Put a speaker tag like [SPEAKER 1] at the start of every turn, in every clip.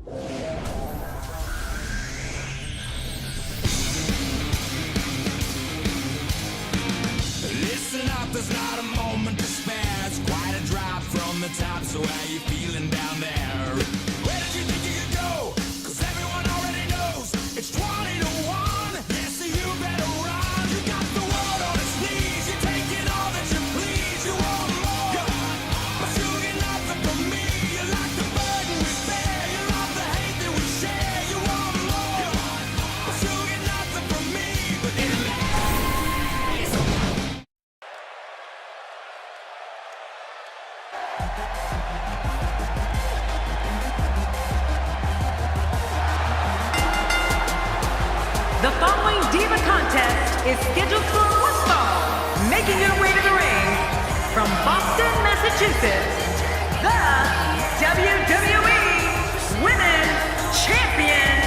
[SPEAKER 1] Listen up, there's not a moment to spare. It's quite a drop from the top, so how you feeling down there? Where did you think you could go? 'Cause everyone already knows it's 20 to 1. Yeah, so you better run. You got the world on its knees. You're taking all that you please. You want more, but you get nothing from me. You like the burden we bear. You love the hate that we share. You want more, but you get nothing from me. But in the
[SPEAKER 2] The following Diva contest is scheduled for one fall. Making her way to the ring from Boston, Massachusetts, the WWE Women's Champion,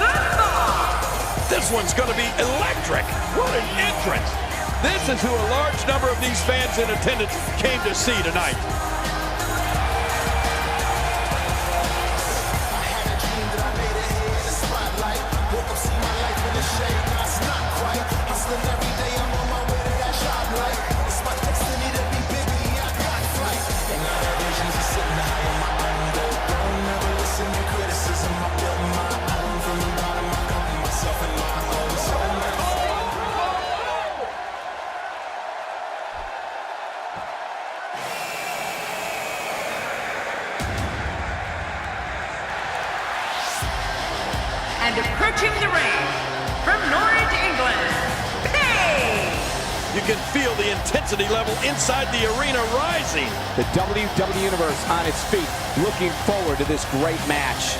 [SPEAKER 2] The Bar.
[SPEAKER 3] This one's going to be electric. What an entrance. This is who a large number of these fans in attendance came to see tonight.
[SPEAKER 2] And approaching the ring from Norwich, England, Paige.
[SPEAKER 3] You can feel the intensity level inside the arena rising.
[SPEAKER 4] The WWE Universe on its feet, looking forward to this great match.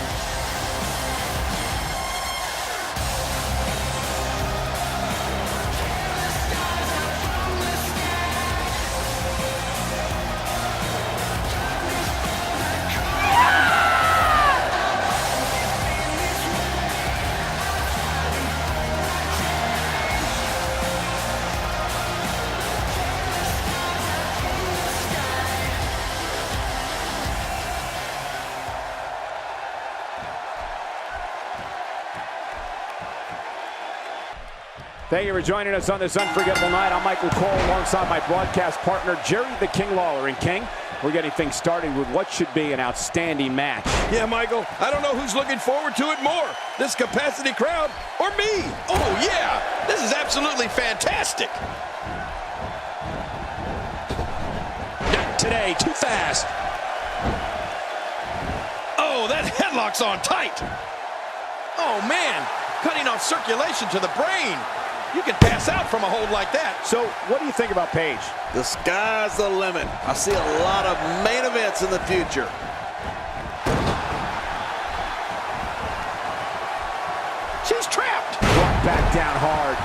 [SPEAKER 4] Thank you for joining us on this unforgettable night. I'm Michael Cole alongside my broadcast partner, Jerry the King Lawler. And King, we're getting things started with what should be an outstanding match.
[SPEAKER 3] Yeah, Michael, I don't know who's looking forward to it more, this capacity crowd or me. Oh, yeah, this is absolutely fantastic. Not today, too fast. Oh, that headlock's on tight. Oh, man, cutting off circulation to the brain. You can pass out from a hold like that.
[SPEAKER 4] So, what do you think about Paige?
[SPEAKER 5] The sky's the limit. I see a lot of main events in the future.
[SPEAKER 3] She's trapped.
[SPEAKER 4] Brought back down hard.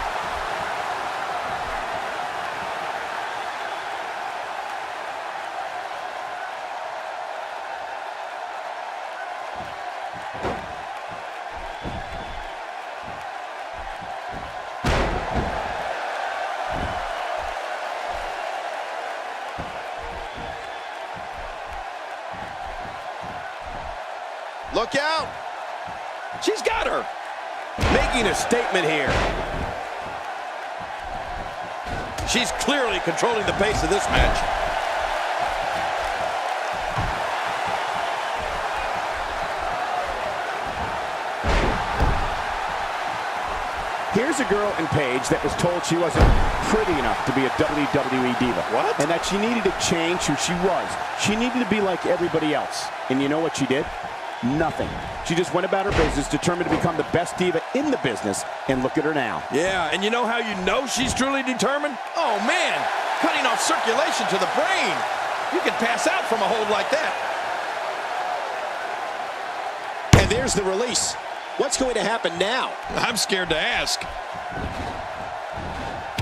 [SPEAKER 3] Look out. She's got her.
[SPEAKER 4] Making a statement here.
[SPEAKER 3] She's clearly controlling the pace of this match.
[SPEAKER 4] Here's a girl in Paige that was told she wasn't pretty enough to be a WWE diva.
[SPEAKER 3] What?
[SPEAKER 4] And that she needed to change who she was. She needed to be like everybody else. And you know what she did? Nothing. She just went about her business, determined to become the best diva in the business, and look at her now.
[SPEAKER 3] Yeah, and you know how you know she's truly determined? Oh, man, cutting off circulation to the brain. You can pass out from a hold like that.
[SPEAKER 6] And there's the release. What's going to happen now?
[SPEAKER 3] I'm scared to ask.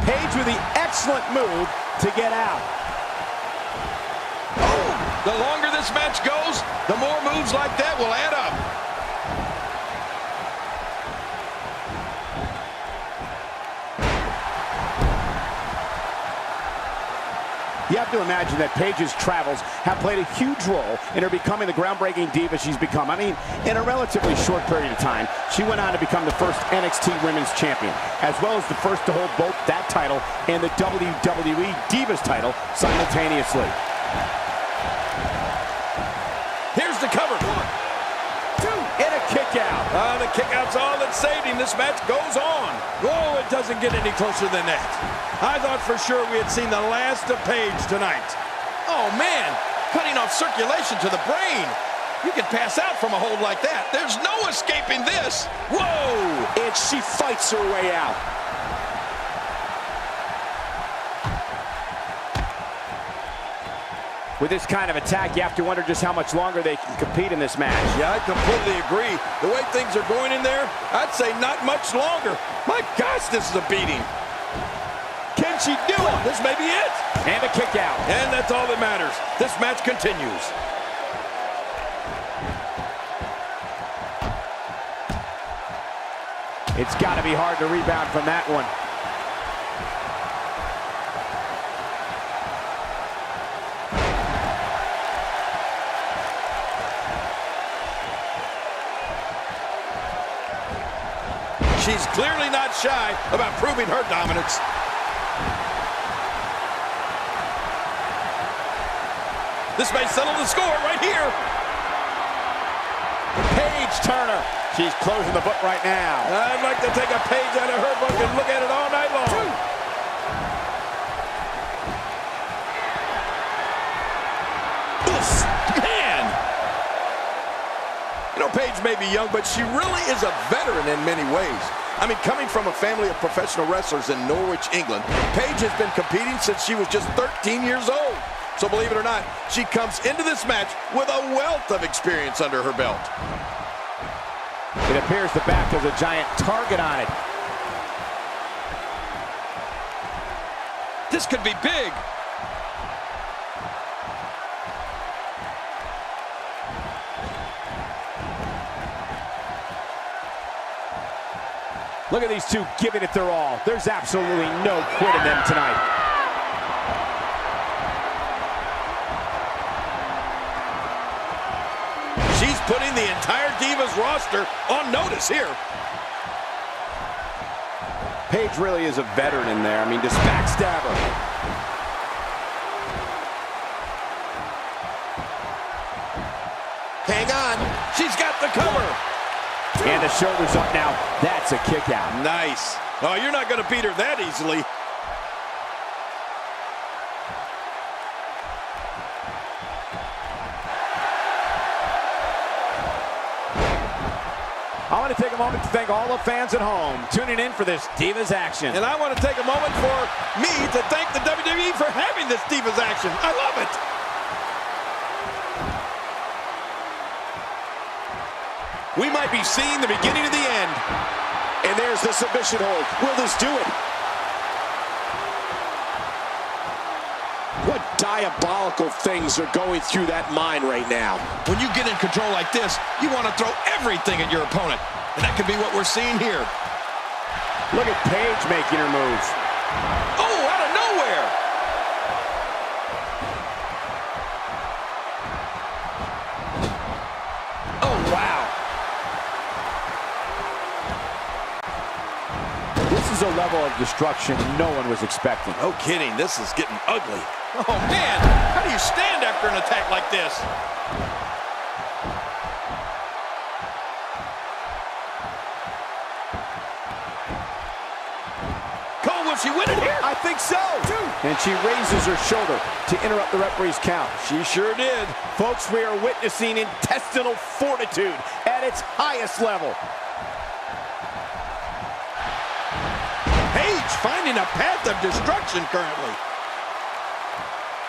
[SPEAKER 4] Paige with the excellent move to get out.
[SPEAKER 3] Oh, the longer this match goes, the more moves like that will add up.
[SPEAKER 4] You have to imagine that Paige's travels have played a huge role in her becoming the groundbreaking diva she's become. I mean, in a relatively short period of time, she went on to become the first NXT Women's Champion, as well as the first to hold both that title and the WWE Divas title simultaneously.
[SPEAKER 3] Here's the cover. 1, 2,
[SPEAKER 4] and a kick out.
[SPEAKER 3] The kick out's all that saved him. This match goes on. Whoa, it doesn't get any closer than that. I thought for sure we had seen the last of Paige tonight. Oh, man, cutting off circulation to the brain. You can pass out from a hold like that. There's no escaping this. Whoa!
[SPEAKER 6] And she fights her way out.
[SPEAKER 4] With this kind of attack, you have to wonder just how much longer they can compete in this match.
[SPEAKER 3] Yeah, I completely agree. The way things are going in there, I'd say not much longer. My gosh, this is a beating. Can she do it? This may be it.
[SPEAKER 4] And a kick out.
[SPEAKER 3] And that's all that matters. This match continues.
[SPEAKER 4] It's got to be hard to rebound from that one.
[SPEAKER 3] She's clearly not shy about proving her dominance. This may settle the score right here.
[SPEAKER 4] Paige Turner. She's closing the book right now.
[SPEAKER 3] I'd like to take a page out of her book and look at it all night long. Man! You know, Paige may be young, but she really is a veteran in many ways. I mean, coming from a family of professional wrestlers in Norwich, England, Paige has been competing since she was just 13 years old. So believe it or not, she comes into this match with a wealth of experience under her belt.
[SPEAKER 4] It appears the back has a giant target on it.
[SPEAKER 3] This could be big.
[SPEAKER 4] Look at these two giving it their all. There's absolutely no quitting them tonight.
[SPEAKER 3] She's putting the entire Divas roster on notice here.
[SPEAKER 4] Paige really is a veteran in there. I mean, just backstab her.
[SPEAKER 6] Hang on.
[SPEAKER 3] She's got the cover.
[SPEAKER 4] And the shoulder's up now. That's a kick out.
[SPEAKER 3] Nice. Oh, you're not going to beat her that easily.
[SPEAKER 4] I want to take a moment to thank all the fans at home tuning in for this Divas action.
[SPEAKER 3] And I want to take a moment for me to thank the WWE for having this Divas action. I love it.
[SPEAKER 6] We might be seeing the beginning of the end. And there's the submission hold. Will this do it? What diabolical things are going through that mind right now?
[SPEAKER 3] When you get in control like this, you want to throw everything at your opponent. And that could be what we're seeing here.
[SPEAKER 4] Look at Paige making her moves.
[SPEAKER 3] Oh, out of nowhere. Oh, wow.
[SPEAKER 4] This is a level of destruction no one was expecting.
[SPEAKER 3] No kidding. This is getting ugly. Oh, man. How do you stand after an attack like this? Cole, will she win it here?
[SPEAKER 4] I think so. And she raises her shoulder to interrupt the referee's count.
[SPEAKER 3] She sure did.
[SPEAKER 4] Folks, we are witnessing intestinal fortitude at its highest level.
[SPEAKER 3] Paige finding a path of destruction currently.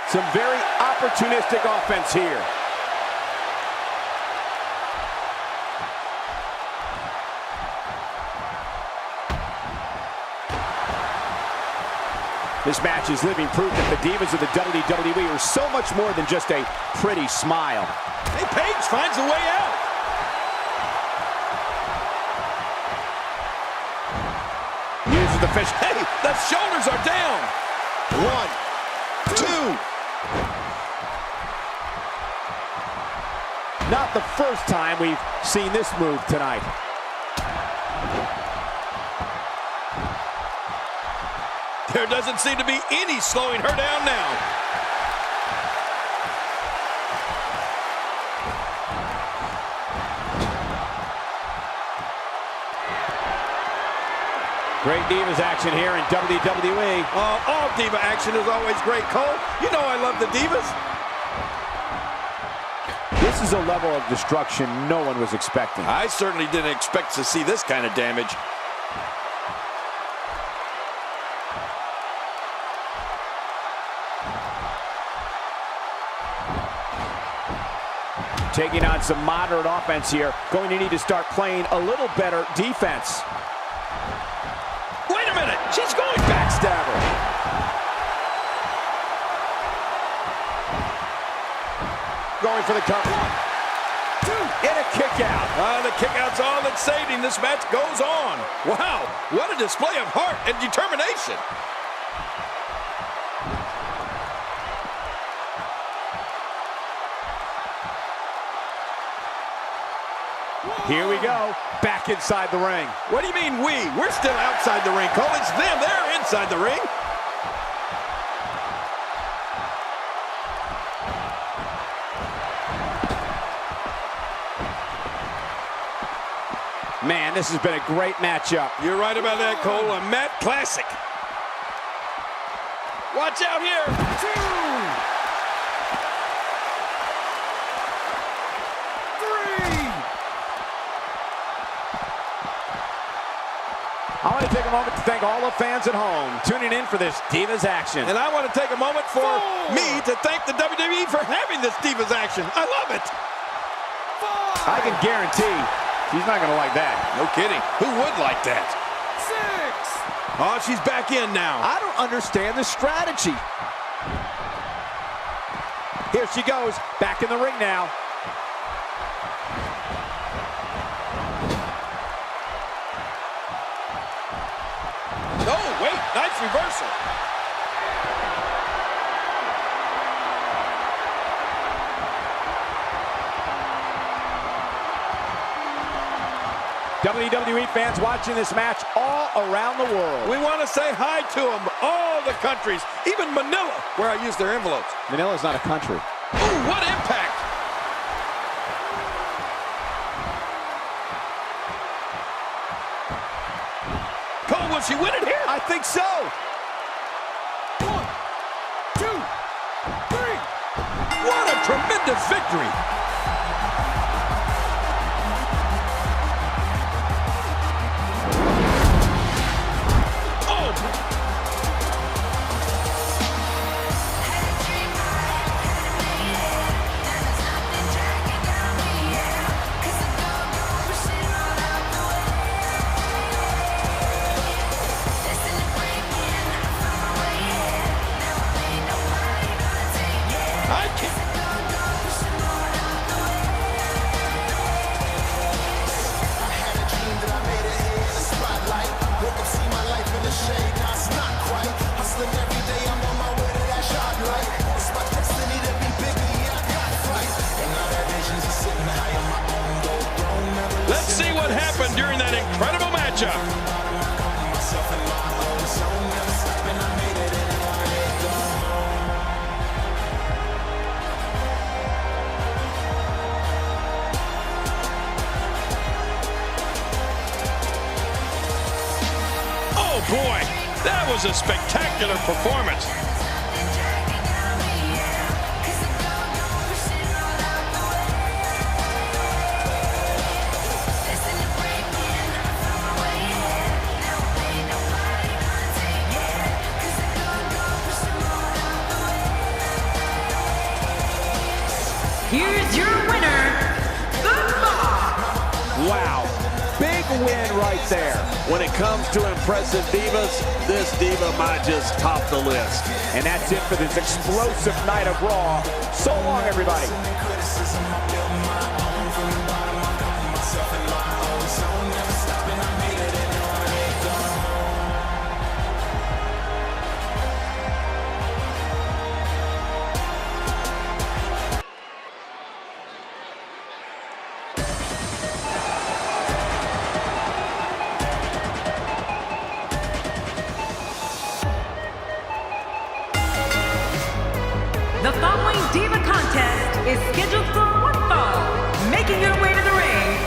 [SPEAKER 4] Some very opportunistic offense here. This match is living proof that the Divas of the WWE are so much more than just a pretty smile.
[SPEAKER 3] Hey, Paige finds a way out.
[SPEAKER 4] Uses the fish.
[SPEAKER 3] Hey, the shoulders are down.
[SPEAKER 6] 1, 2.
[SPEAKER 4] not the first time we've seen this move tonight.
[SPEAKER 3] There doesn't seem to be any slowing her down now.
[SPEAKER 4] Great Divas action here in WWE.
[SPEAKER 3] All Diva action is always great, Cole. You know I love the Divas.
[SPEAKER 4] This is a level of destruction no one was expecting.
[SPEAKER 3] I certainly didn't expect to see this kind of damage.
[SPEAKER 4] Taking on some moderate offense here. Going to need to start playing a little better defense.
[SPEAKER 3] Wait a minute, she's going
[SPEAKER 4] Backstabber. Going for the cover. 1, 2, and a kick out.
[SPEAKER 3] The kick out's all that's saving. This match goes on. Wow, what a display of heart and determination.
[SPEAKER 4] Here we go, back inside the ring.
[SPEAKER 3] What do you mean we? We're still outside the ring, Cole. It's them. They're inside the ring.
[SPEAKER 4] Man, this has been a great matchup.
[SPEAKER 3] You're right about that, Cole. A Matt classic. Watch out here.
[SPEAKER 4] 2, 3. I want to take a moment to thank all the fans at home tuning in for this Divas action.
[SPEAKER 3] And I want to take a moment for me to thank the WWE for having this Divas action. I love it.
[SPEAKER 4] 5. I can guarantee she's not going to like that.
[SPEAKER 3] No kidding. Who would like that? 6. Oh, she's back in now.
[SPEAKER 4] I don't understand the strategy. Here she goes, back in the ring now.
[SPEAKER 3] Oh, wait, nice reversal.
[SPEAKER 4] WWE fans watching this match all around the world.
[SPEAKER 3] We want to say hi to them, all the countries, even Manila, where I use their envelopes.
[SPEAKER 4] Manila's not a country.
[SPEAKER 3] Ooh, what impact! Cole, will she win it here?
[SPEAKER 4] I think so.
[SPEAKER 3] 1, 2, 3. What a tremendous victory! Let's see what happened during that incredible matchup. Oh boy, that was a spectacular performance.
[SPEAKER 2] Here's your winner, The Boss.
[SPEAKER 4] Wow, big win right there.
[SPEAKER 5] When it comes to impressive divas, this diva might just top the list.
[SPEAKER 4] And that's it for this explosive night of Raw. So long, everybody.
[SPEAKER 2] is scheduled for one fall. Making her way to the ring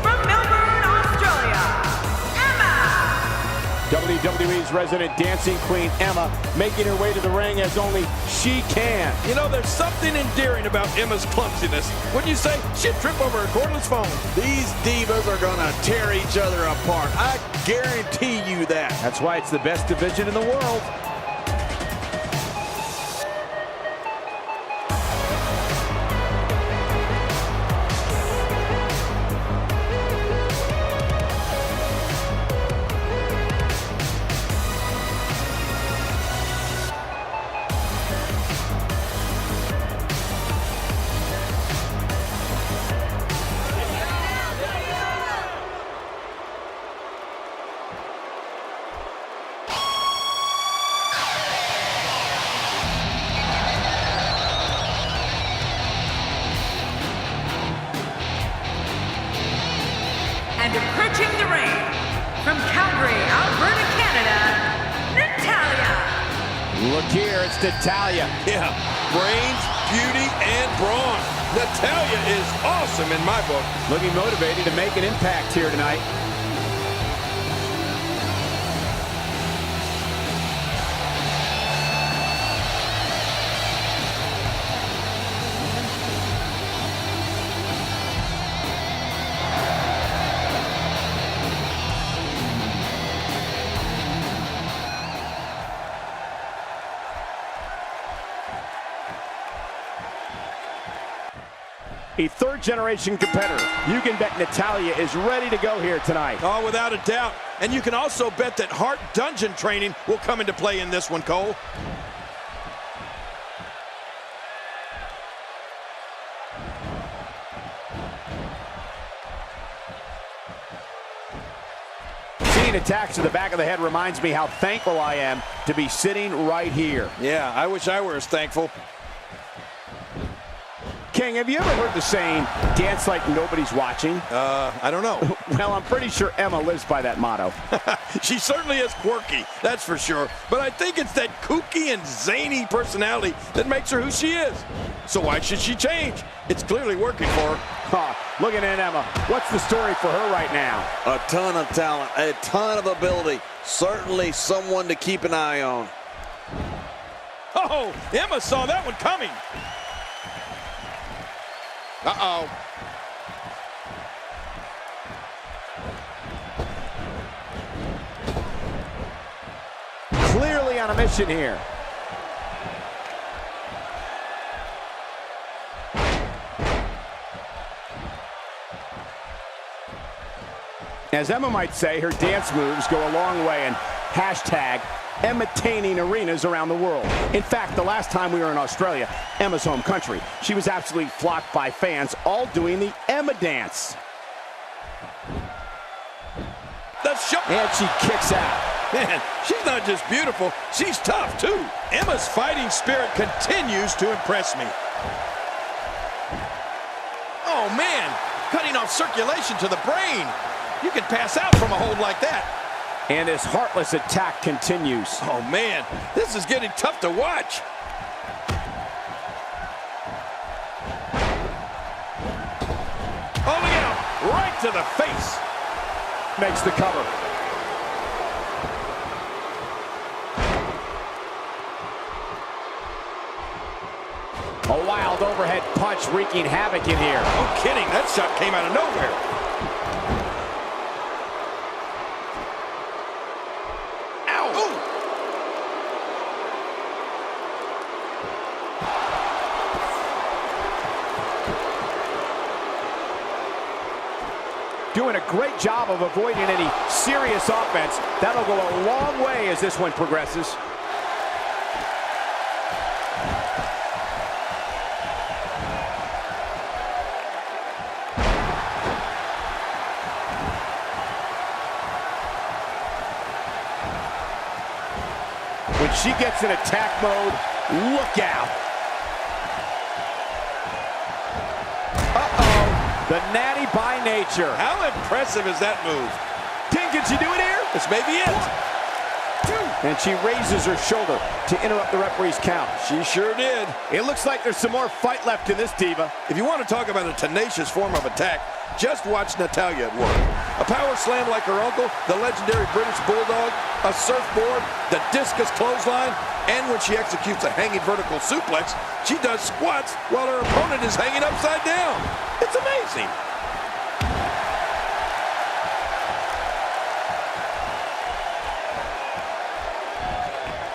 [SPEAKER 2] from Melbourne, Australia, Emma.
[SPEAKER 4] WWE's resident dancing queen, Emma, making her way to the ring as only she can.
[SPEAKER 3] You know, there's something endearing about Emma's clumsiness. Wouldn't you say? She'd trip over a cordless phone.
[SPEAKER 5] These divas are going to tear each other apart. I guarantee you that.
[SPEAKER 4] That's why it's the best division in the world.
[SPEAKER 2] And approaching the ring from Calgary, Alberta, Canada, Natalya.
[SPEAKER 4] Look here, it's Natalya.
[SPEAKER 3] Yeah, brains, beauty, and brawn. Natalya is awesome in my book.
[SPEAKER 4] Looking motivated to make an impact here tonight. A third-generation competitor. You can bet Natalya is ready to go here tonight.
[SPEAKER 3] Oh, without a doubt. And you can also bet that Heart Dungeon training will come into play in this one, Cole.
[SPEAKER 4] Seeing attacks to the back of the head reminds me how thankful I am to be sitting right here.
[SPEAKER 3] Yeah, I wish I were as thankful.
[SPEAKER 4] King, have you ever heard the saying, dance like nobody's watching?
[SPEAKER 3] I don't know.
[SPEAKER 4] Well, I'm pretty sure Emma lives by that motto.
[SPEAKER 3] She certainly is quirky, that's for sure. But I think it's that kooky and zany personality that makes her who she is. So why should she change? It's clearly working for her.
[SPEAKER 4] Looking at Emma, what's the story for her right now?
[SPEAKER 5] A ton of talent, a ton of ability. Certainly someone to keep an eye on.
[SPEAKER 3] Oh, Emma saw that one coming. Uh-oh.
[SPEAKER 4] Clearly on a mission here. As Emma might say, her dance moves go a long way, and hashtag Emma-taining arenas around the world. In fact, the last time we were in Australia, Emma's home country, she was absolutely flocked by fans, all doing the Emma dance. And she kicks out.
[SPEAKER 3] Man, she's not just beautiful, she's tough too. Emma's fighting spirit continues to impress me. Oh man, cutting off circulation to the brain. You can pass out from a hold like that.
[SPEAKER 4] And this heartless attack continues.
[SPEAKER 3] Oh man, this is getting tough to watch. Oh, look out, right to the face.
[SPEAKER 4] Makes the cover. A wild overhead punch wreaking havoc in here.
[SPEAKER 3] No kidding, that shot came out of nowhere.
[SPEAKER 4] Doing a great job of avoiding any serious offense. That'll go a long way as this one progresses. When she gets in attack mode, look out. The natty by nature.
[SPEAKER 3] How impressive is that move?
[SPEAKER 4] King, can she do it here?
[SPEAKER 3] This may be it.
[SPEAKER 4] 1, 2. And she raises her shoulder to interrupt the referee's count.
[SPEAKER 3] She sure did.
[SPEAKER 4] It looks like there's some more fight left in this diva.
[SPEAKER 3] If you want to talk about a tenacious form of attack, just watch Natalya at work. A power slam like her uncle, the legendary British Bulldog, a surfboard, the discus clothesline, and when she executes a hanging vertical suplex, she does squats while her opponent is hanging upside down. It's amazing.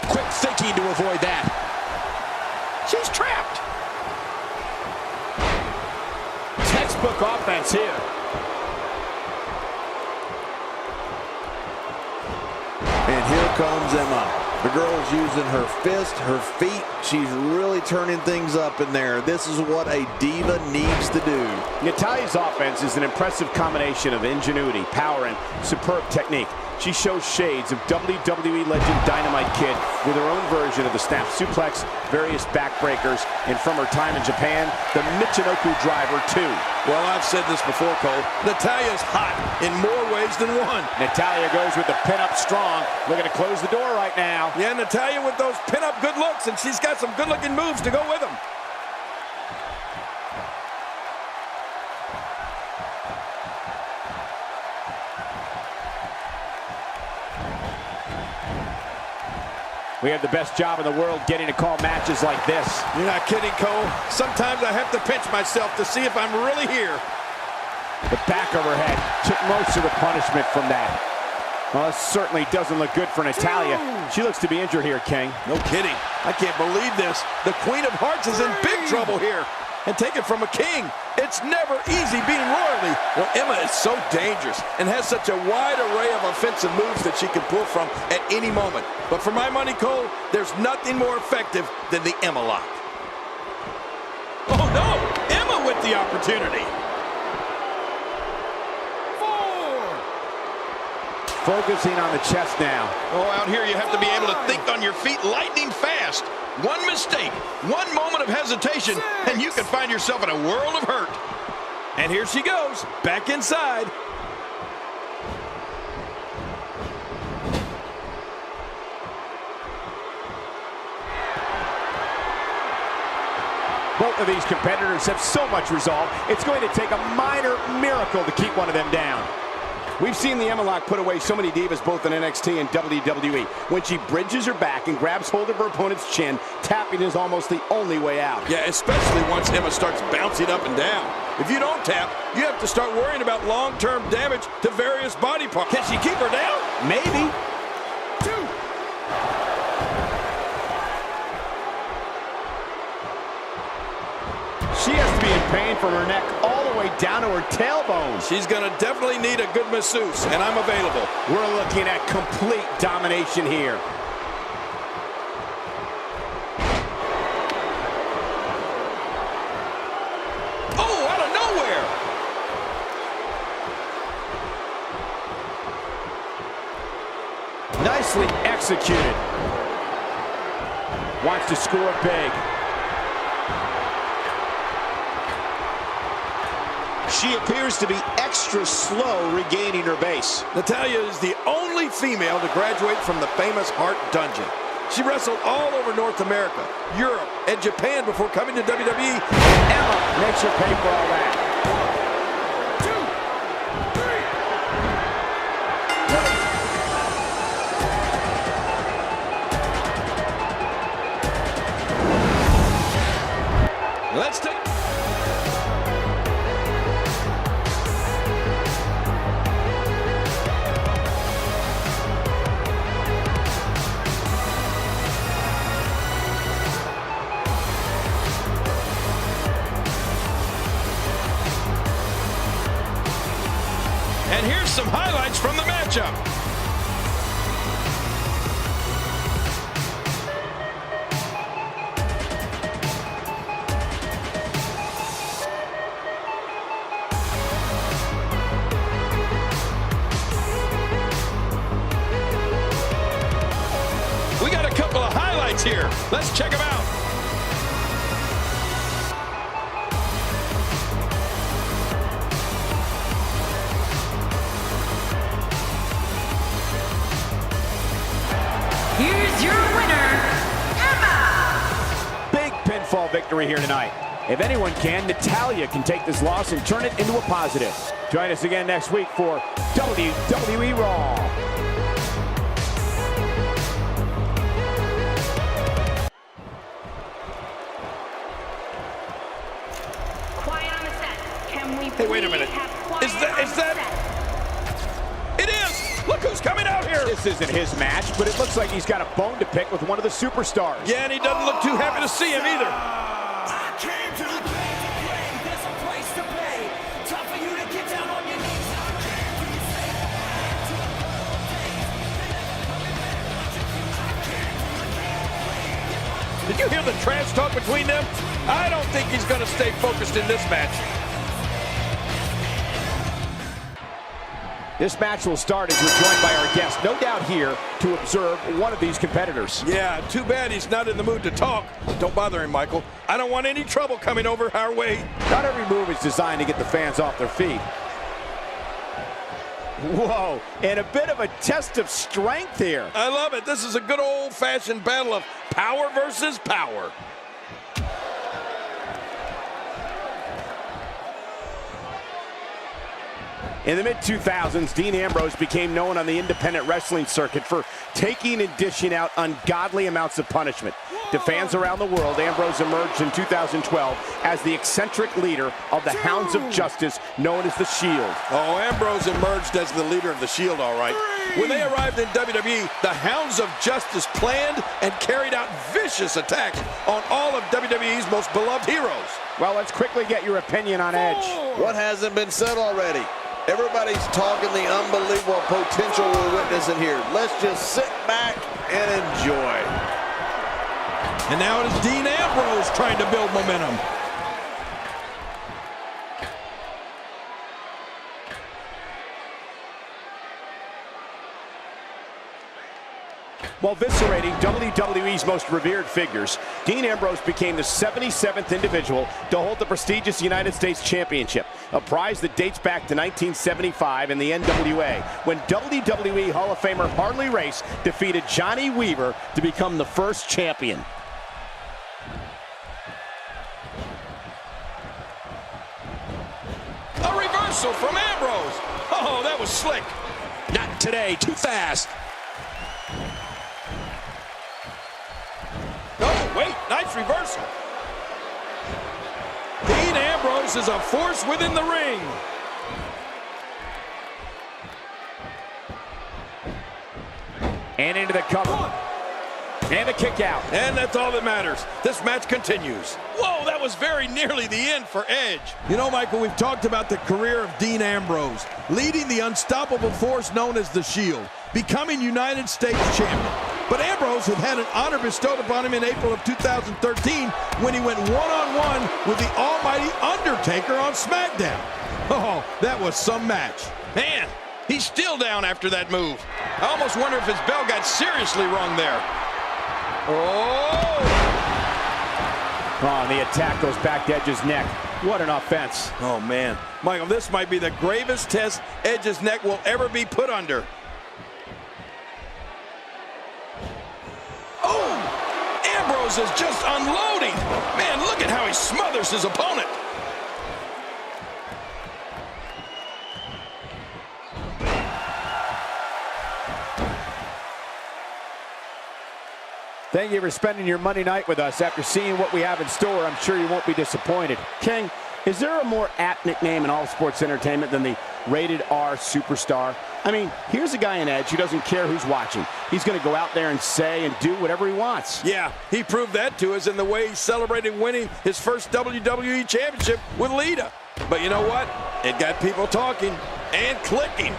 [SPEAKER 6] Quick thinking to avoid that.
[SPEAKER 4] She's trapped. Textbook offense here.
[SPEAKER 5] And here comes Emma. The girl's using her fist, her feet. She's really turning things up in there. This is what a diva needs to do.
[SPEAKER 4] Natalya's offense is an impressive combination of ingenuity, power, and superb technique. She shows shades of WWE legend Dynamite Kid with her own version of the snap suplex, various backbreakers, and from her time in Japan, the Michinoku driver too.
[SPEAKER 3] Well, I've said this before, Cole. Natalya's hot in more ways than one.
[SPEAKER 4] Natalya goes with the pin-up strong, looking to close the door right now.
[SPEAKER 3] Yeah, Natalya with those pin-up good looks, and she's got some good-looking moves to go with them.
[SPEAKER 4] We have the best job in the world getting to call matches like this.
[SPEAKER 3] You're not kidding, Cole. Sometimes I have to pinch myself to see if I'm really here.
[SPEAKER 4] The back of her head took most of the punishment from that. Well, this certainly doesn't look good for Natalya. She looks to be injured here, King.
[SPEAKER 3] No kidding. I can't believe this. The Queen of Hearts is in big trouble here. And take it from a king, it's never easy being royalty. Well, Emma is so dangerous and has such a wide array of offensive moves that she can pull from at any moment. But for my money, Cole, there's nothing more effective than the Emma lock. Oh no, Emma with the opportunity. 4.
[SPEAKER 4] Focusing on the chest now.
[SPEAKER 3] Oh, out here you have to be able to think on your feet lightning fast. One mistake, one moment of hesitation, and you can find yourself in a world of hurt. And here she goes, back inside.
[SPEAKER 4] Both of these competitors have so much resolve, it's going to take a minor miracle to keep one of them down. We've seen the Emma lock put away so many divas both in NXT and WWE. When she bridges her back and grabs hold of her opponent's chin, tapping is almost the only way out.
[SPEAKER 3] Yeah, especially once Emma starts bouncing up and down. If you don't tap, you have to start worrying about long-term damage to various body parts. Can she keep her down?
[SPEAKER 4] Maybe.
[SPEAKER 3] 2.
[SPEAKER 4] She has to be in pain from her neck all the way down to her tailbone.
[SPEAKER 3] She's gonna definitely need a good masseuse, and I'm available.
[SPEAKER 4] We're looking at complete domination here.
[SPEAKER 3] Oh, out of nowhere!
[SPEAKER 4] Nicely executed. Wants to score big.
[SPEAKER 6] She appears to be extra slow regaining her base.
[SPEAKER 3] Natalya is the only female to graduate from the famous Heart Dungeon. She wrestled all over North America, Europe, and Japan before coming to WWE.
[SPEAKER 4] Emma makes her pay for all that.
[SPEAKER 3] 1, 2, 3. Let's take... And here's some highlights from the matchup. We got a couple of highlights here. Let's check them out.
[SPEAKER 4] pinfall victory here tonight. If anyone can, Natalya can take this loss and turn it into a positive. Join us again next week for WWE Raw.
[SPEAKER 2] Quiet on the set. Can we
[SPEAKER 3] Hey, wait a minute. Is that? It is! Look who's coming out here!
[SPEAKER 4] This isn't his match, but it looks like he's got a bone to pick with one of the superstars.
[SPEAKER 3] Yeah, and he doesn't look too happy to see him either.
[SPEAKER 1] I came to the play to play. There's a price to pay. Time for you to get down on your knees. I came to the same back to the good old days.
[SPEAKER 3] Did you hear the trash talk between them? I don't think he's going to stay focused in this match.
[SPEAKER 4] This match will start as we're joined by our guest, no doubt here to observe one of these competitors.
[SPEAKER 3] Yeah, too bad he's not in the mood to talk. Don't bother him, Michael. I don't want any trouble coming over our way.
[SPEAKER 4] Not every move is designed to get the fans off their feet. Whoa, and a bit of a test of strength here.
[SPEAKER 3] I love it. This is a good old-fashioned battle of power versus power.
[SPEAKER 4] In the mid-2000s, Dean Ambrose became known on the independent wrestling circuit for taking and dishing out ungodly amounts of punishment. To fans around the world, Ambrose emerged in 2012 as the eccentric leader of the Hounds of Justice, known as The Shield.
[SPEAKER 3] Oh, Ambrose emerged as the leader of the Shield, all right. When they arrived in WWE, the Hounds of Justice planned and carried out vicious attacks on all of WWE's most beloved heroes.
[SPEAKER 4] Well, let's quickly get your opinion on Edge.
[SPEAKER 5] What hasn't been said already? Everybody's talking the unbelievable potential we're witnessing here. Let's just sit back and enjoy.
[SPEAKER 3] And now it is Dean Ambrose trying to build momentum.
[SPEAKER 4] While eviscerating WWE's most revered figures, Dean Ambrose became the 77th individual to hold the prestigious United States Championship, a prize that dates back to 1975 in the NWA, when WWE Hall of Famer Harley Race defeated Johnny Weaver to become the first champion.
[SPEAKER 3] A reversal from Ambrose. Oh, that was slick.
[SPEAKER 6] Not today, too fast.
[SPEAKER 3] Oh, wait, nice reversal. Dean Ambrose is a force within the ring.
[SPEAKER 4] And into the cover. And the kick out.
[SPEAKER 3] And that's all that matters. This match continues. Whoa, that was very nearly the end for Edge. You know, Michael, we've talked about the career of Dean Ambrose, leading the unstoppable force known as the Shield, becoming United States champion. But Ambrose had an honor bestowed upon him in April of 2013 when he went one-on-one with the almighty Undertaker on SmackDown. Oh, that was some match. Man, he's still down after that move. I almost wonder if his bell got seriously wrong there. Oh!
[SPEAKER 4] Oh, and the attack goes back to Edge's neck. What an offense.
[SPEAKER 3] Oh, man. Michael, this might be the gravest test Edge's neck will ever be put under. Oh! Ambrose is just unloading. Man, look at how he smothers his opponent.
[SPEAKER 4] Thank you for spending your Monday night with us. After seeing what we have in store, I'm sure you won't be disappointed. King, is there a more apt nickname in all sports entertainment than the Rated R Superstar? I mean, here's a guy in Edge who doesn't care who's watching. He's going to go out there and say and do whatever he wants.
[SPEAKER 3] Yeah, he proved that to us in the way he celebrated winning his first WWE Championship with Lita. But you know what? It got people talking and clicking.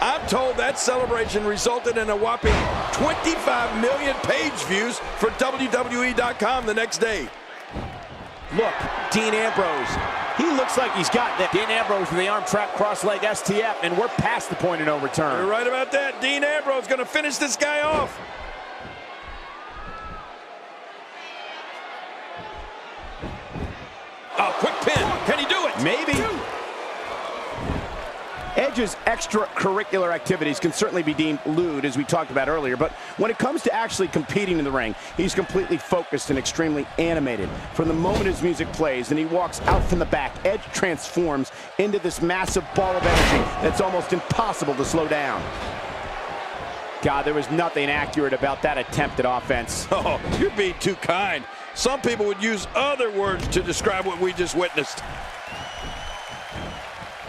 [SPEAKER 3] I'm told that celebration resulted in a whopping 25 million page views for WWE.com the next day.
[SPEAKER 4] Look, Dean Ambrose. He looks like he's got that. Dean Ambrose with the arm trap cross leg STF, and we're past the point of no return.
[SPEAKER 3] You're right about that. Dean Ambrose going to finish this guy off. Oh, quick pin. Can he do it?
[SPEAKER 4] Maybe. Edge's extracurricular activities can certainly be deemed lewd, as we talked about earlier, but when it comes to actually competing in the ring, he's completely focused and extremely animated. From the moment his music plays and he walks out from the back, Edge transforms into this massive ball of energy that's almost impossible to slow down. God, there was nothing accurate about that attempt at offense.
[SPEAKER 3] Oh, you're being too kind. Some people would use other words to describe what we just witnessed.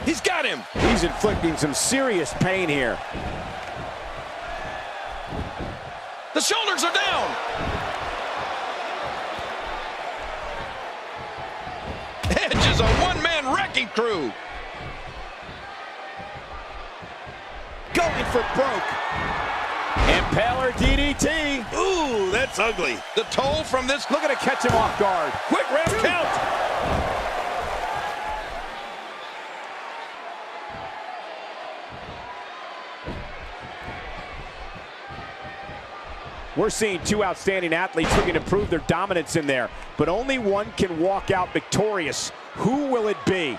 [SPEAKER 3] He's got him.
[SPEAKER 4] He's inflicting some serious pain here.
[SPEAKER 3] The shoulders are down. Edge is a one-man wrecking crew.
[SPEAKER 4] Going for broke. Impaler DDT.
[SPEAKER 3] Ooh, that's ugly. The toll from this.
[SPEAKER 4] Looking to catch him off guard.
[SPEAKER 3] Quick round count.
[SPEAKER 4] We're seeing two outstanding athletes looking to prove their dominance in there, but only one can walk out victorious. Who will it be?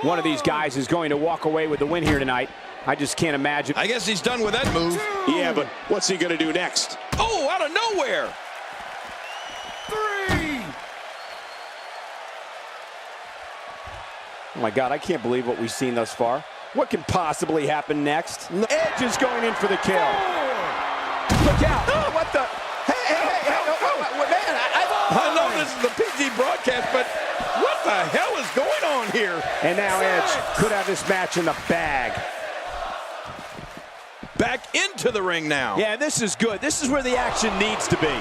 [SPEAKER 4] One of these guys is going to walk away with the win here tonight. I just can't imagine.
[SPEAKER 3] I guess he's done with that move.
[SPEAKER 6] Yeah, but what's he going to do next?
[SPEAKER 3] Oh, out of nowhere.
[SPEAKER 4] Oh my God, I can't believe what we've seen thus far. What can possibly happen next? Edge is going in for the kill. Look out. Oh, what the? Hey, man,
[SPEAKER 3] I know this is the PG broadcast, but what the hell is going on here?
[SPEAKER 4] And now Edge could have this match in the bag.
[SPEAKER 3] Back into the ring now.
[SPEAKER 4] Yeah, this is good. This is where the action needs to be.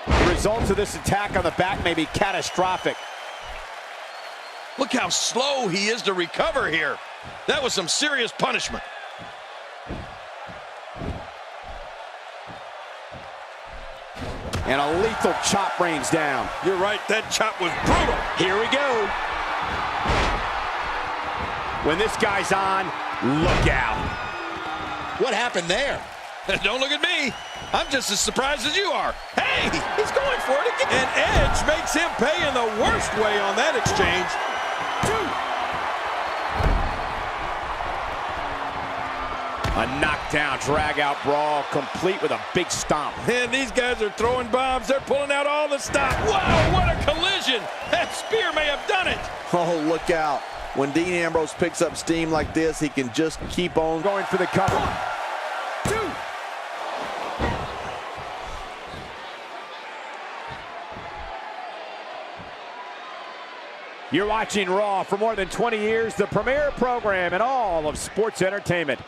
[SPEAKER 4] The results of this attack on the back may be catastrophic.
[SPEAKER 3] Look how slow he is to recover here. That was some serious punishment.
[SPEAKER 4] And a lethal chop rains down.
[SPEAKER 3] You're right, that chop was brutal.
[SPEAKER 4] Here we go. When this guy's on, look out.
[SPEAKER 6] What happened there?
[SPEAKER 3] Don't look at me. I'm just as surprised as you are. Hey, he's going for it again. And Edge makes him pay in the worst way on that exchange.
[SPEAKER 4] A knockdown, drag-out brawl, complete with a big stomp.
[SPEAKER 3] And these guys are throwing bombs. They're pulling out all the stops. Wow, what a collision. That spear may have done it.
[SPEAKER 5] Oh, look out. When Dean Ambrose picks up steam like this, he can just keep on
[SPEAKER 4] Going for the cover.
[SPEAKER 2] 1, 2.
[SPEAKER 4] You're watching Raw. For more than 20 years, the premier program in all of sports entertainment.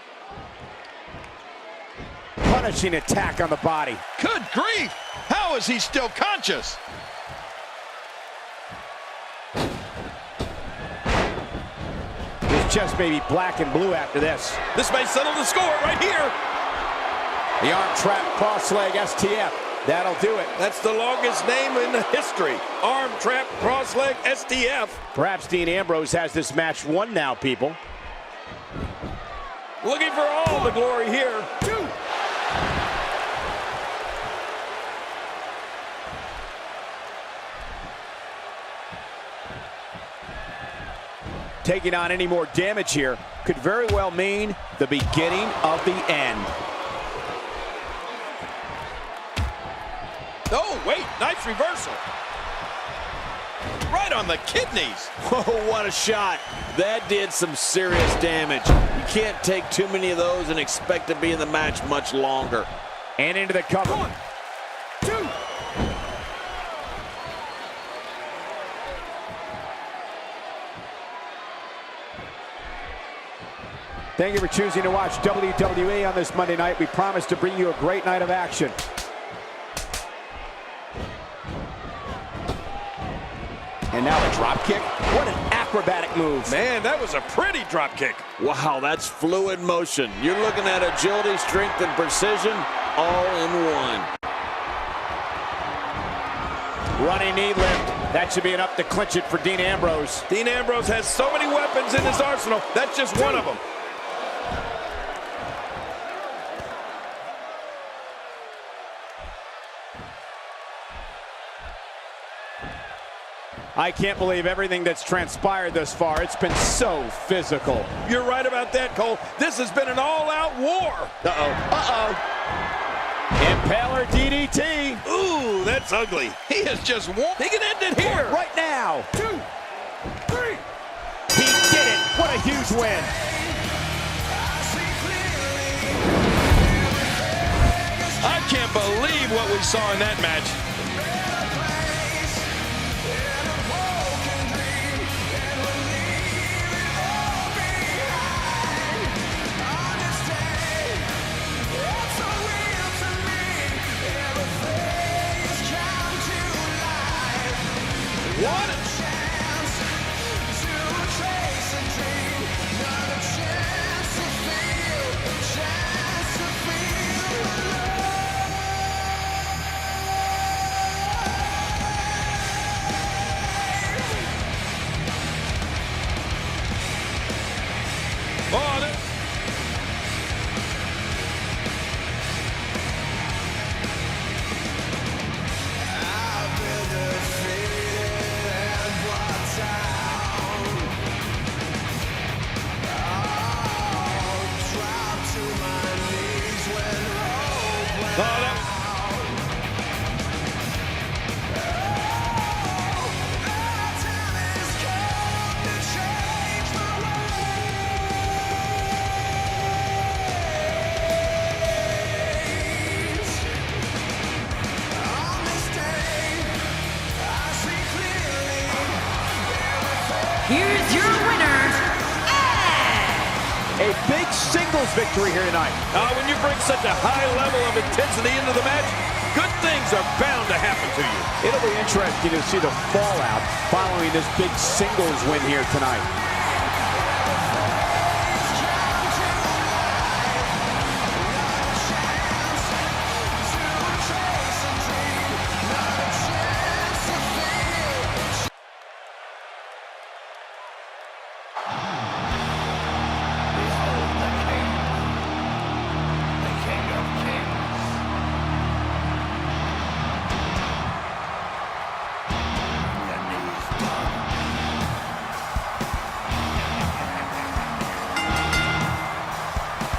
[SPEAKER 4] Punishing attack on the body.
[SPEAKER 3] Good grief. How is he still conscious?
[SPEAKER 4] His chest may be black and blue after this.
[SPEAKER 3] This may settle the score right here.
[SPEAKER 4] The arm trap cross leg STF. That'll do it.
[SPEAKER 3] That's the longest name in history. Arm trap cross leg STF.
[SPEAKER 4] Perhaps Dean Ambrose has this match won now, people.
[SPEAKER 3] Looking for all the glory here.
[SPEAKER 2] 2.
[SPEAKER 4] Taking on any more damage here could very well mean the beginning of the end.
[SPEAKER 3] Oh, wait, nice reversal. Right on the kidneys.
[SPEAKER 5] Oh, what a shot. That did some serious damage. You can't take too many of those and expect to be in the match much longer.
[SPEAKER 4] And into the cover.
[SPEAKER 2] 1, 2.
[SPEAKER 4] Thank you for choosing to watch WWE on this Monday night. We promise to bring you a great night of action. And now a drop kick. What an acrobatic move.
[SPEAKER 3] Man, that was a pretty drop kick.
[SPEAKER 5] Wow, that's fluid motion. You're looking at agility, strength, and precision all in one.
[SPEAKER 4] Running knee lift. That should be enough to clinch it for Dean Ambrose.
[SPEAKER 3] Dean Ambrose has so many weapons in his arsenal. That's just one of them.
[SPEAKER 4] I can't believe everything that's transpired thus far. It's been so physical.
[SPEAKER 3] You're right about that, Cole. This has been an all-out war.
[SPEAKER 4] Impaler DDT.
[SPEAKER 3] Ooh, that's ugly. He is just won. He can end it here.
[SPEAKER 4] Right now.
[SPEAKER 3] 2, 3.
[SPEAKER 4] He did it. What a huge win.
[SPEAKER 3] I can't believe what we saw in that match. What? On it.
[SPEAKER 2] Here's your winner,
[SPEAKER 4] A big singles victory here tonight.
[SPEAKER 3] When you bring such a high level of intensity into the match, good things are bound to happen to you.
[SPEAKER 4] It'll be interesting to see the fallout following this big singles win here tonight.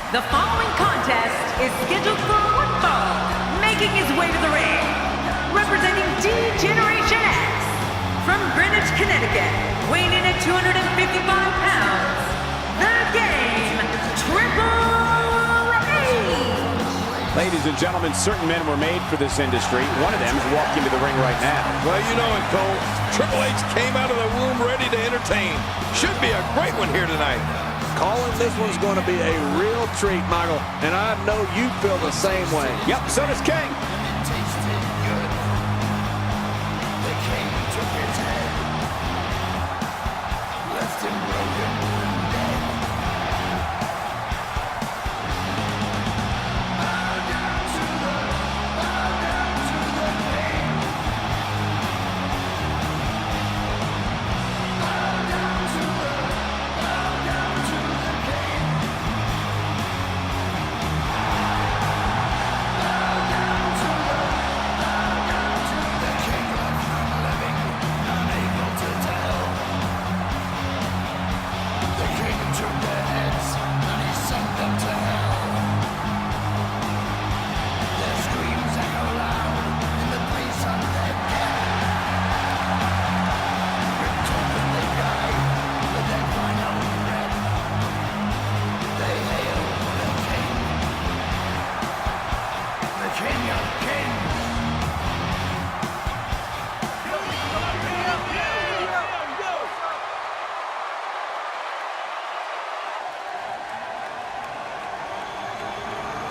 [SPEAKER 2] The following contest is scheduled for one fall, making his way to the ring, representing D-Generation X, from Greenwich, Connecticut, weighing in at 255 pounds, the Game, Triple H.
[SPEAKER 4] Ladies and gentlemen, certain men were made for this industry. One of them is walking into the ring right now.
[SPEAKER 3] Well, you know it, Cole. Triple H came out of the womb ready to entertain. Should be a great one here tonight.
[SPEAKER 5] Colin, this one's going to be a real treat, Michael, and I know you feel the same way.
[SPEAKER 4] Yep, so does King.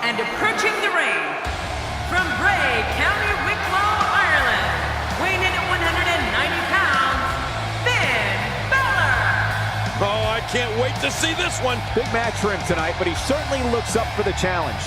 [SPEAKER 2] And approaching the ring, from Bray, County Wicklow, Ireland, weighing in at 190 pounds, Finn Balor.
[SPEAKER 3] Oh, I can't wait to see this one.
[SPEAKER 4] Big match for him tonight, but he certainly looks up for the challenge.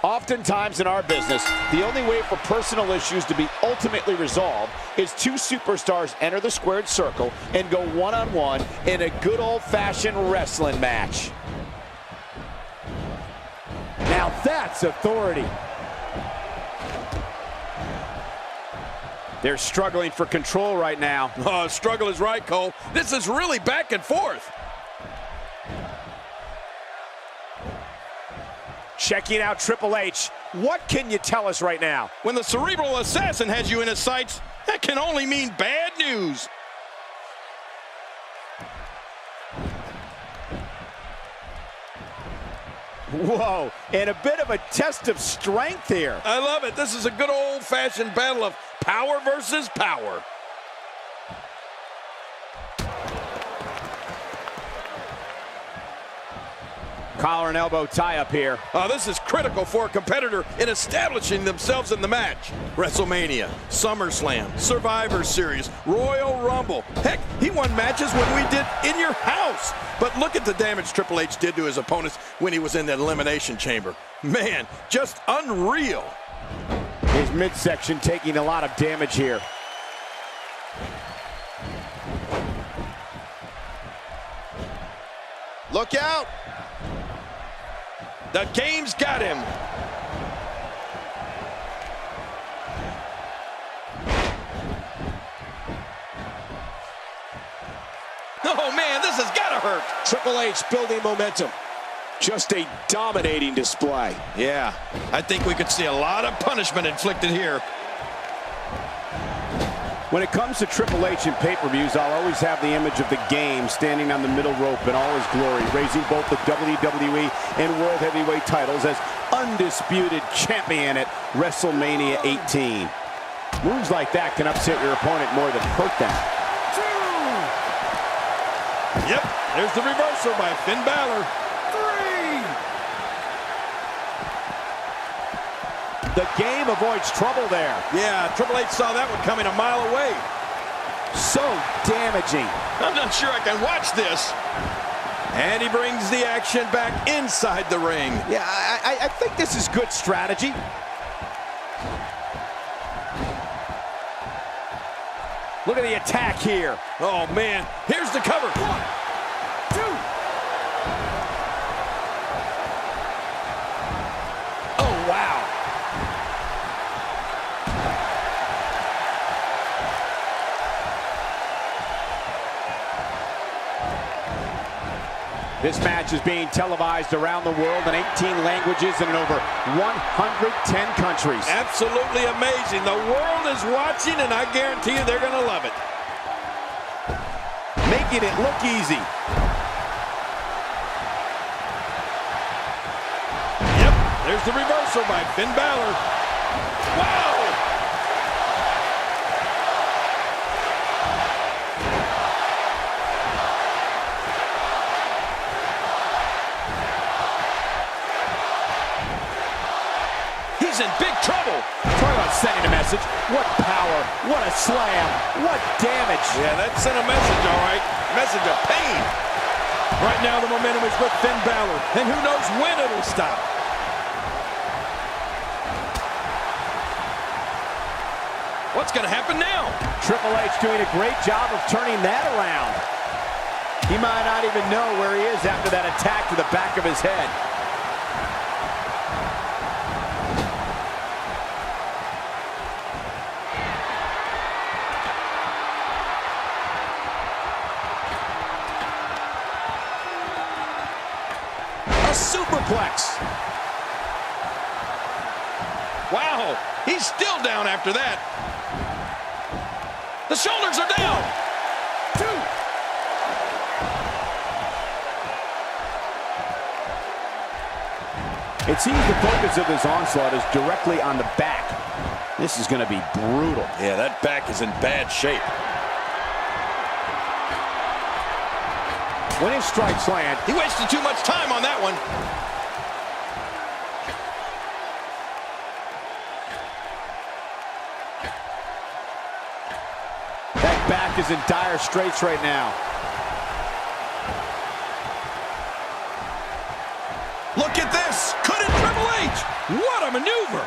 [SPEAKER 4] Oftentimes in our business, the only way for personal issues to be ultimately resolved is two superstars enter the squared circle and go one-on-one in a good old-fashioned wrestling match. Now that's authority. They're struggling for control right now.
[SPEAKER 3] Oh, struggle is right, Cole. This is really back and forth.
[SPEAKER 4] Checking out Triple H. What can you tell us right now?
[SPEAKER 3] When the cerebral assassin has you in his sights, that can only mean bad news.
[SPEAKER 4] Whoa, and a bit of a test of strength here.
[SPEAKER 3] I love it. This is a good old-fashioned battle of power versus power.
[SPEAKER 4] Collar and elbow tie up here.
[SPEAKER 3] This is critical for a competitor in establishing themselves in the match. WrestleMania, SummerSlam, Survivor Series, Royal Rumble. Heck, he won matches when we did In Your House. But look at the damage Triple H did to his opponents when he was in the Elimination Chamber. Man, just unreal.
[SPEAKER 4] His midsection taking a lot of damage here.
[SPEAKER 3] Look out! The game's got him. Oh man, this has got to hurt.
[SPEAKER 6] Triple H building momentum. Just a dominating display.
[SPEAKER 3] Yeah, I think we could see a lot of punishment inflicted here.
[SPEAKER 4] When it comes to Triple H in pay-per-views, I'll always have the image of the Game standing on the middle rope in all his glory, raising both the WWE and World Heavyweight titles as undisputed champion at WrestleMania 18. Moves like that can upset your opponent more than hurt them.
[SPEAKER 3] Yep, there's the reversal by Finn Balor.
[SPEAKER 4] The Game avoids trouble there.
[SPEAKER 3] Yeah, Triple H saw that one coming a mile away.
[SPEAKER 4] So damaging.
[SPEAKER 3] I'm not sure I can watch this. And he brings the action back inside the ring.
[SPEAKER 4] Yeah, I think this is good strategy. Look at the attack here.
[SPEAKER 3] Oh, man. Here's the cover. 1, 2.
[SPEAKER 4] Oh, wow. This match is being televised around the world in 18 languages and in over 110 countries.
[SPEAKER 3] Absolutely amazing. The world is watching, and I guarantee you they're going to love it.
[SPEAKER 4] Making it look easy.
[SPEAKER 3] Yep, there's the reversal by Finn Balor. Wow! He's in big trouble.
[SPEAKER 4] Talk about sending a message. What power, what a slam, what damage.
[SPEAKER 3] Yeah, that sent a message, all right. Message of pain. Right now, the momentum is with Finn Balor, and who knows when it'll stop. What's going to happen now?
[SPEAKER 4] Triple H doing a great job of turning that around. He might not even know where he is after that attack to the back of his head. Superplex.
[SPEAKER 3] Wow, he's still down after that. The shoulders are down.
[SPEAKER 4] 2. It seems the focus of this onslaught is directly on the back. This is going to be brutal.
[SPEAKER 3] Yeah, that back is in bad shape.
[SPEAKER 4] When his strikes land,
[SPEAKER 3] he wasted too much time on that one.
[SPEAKER 4] that back is in dire straits right now.
[SPEAKER 3] Look at this. Could it Triple H? What a maneuver!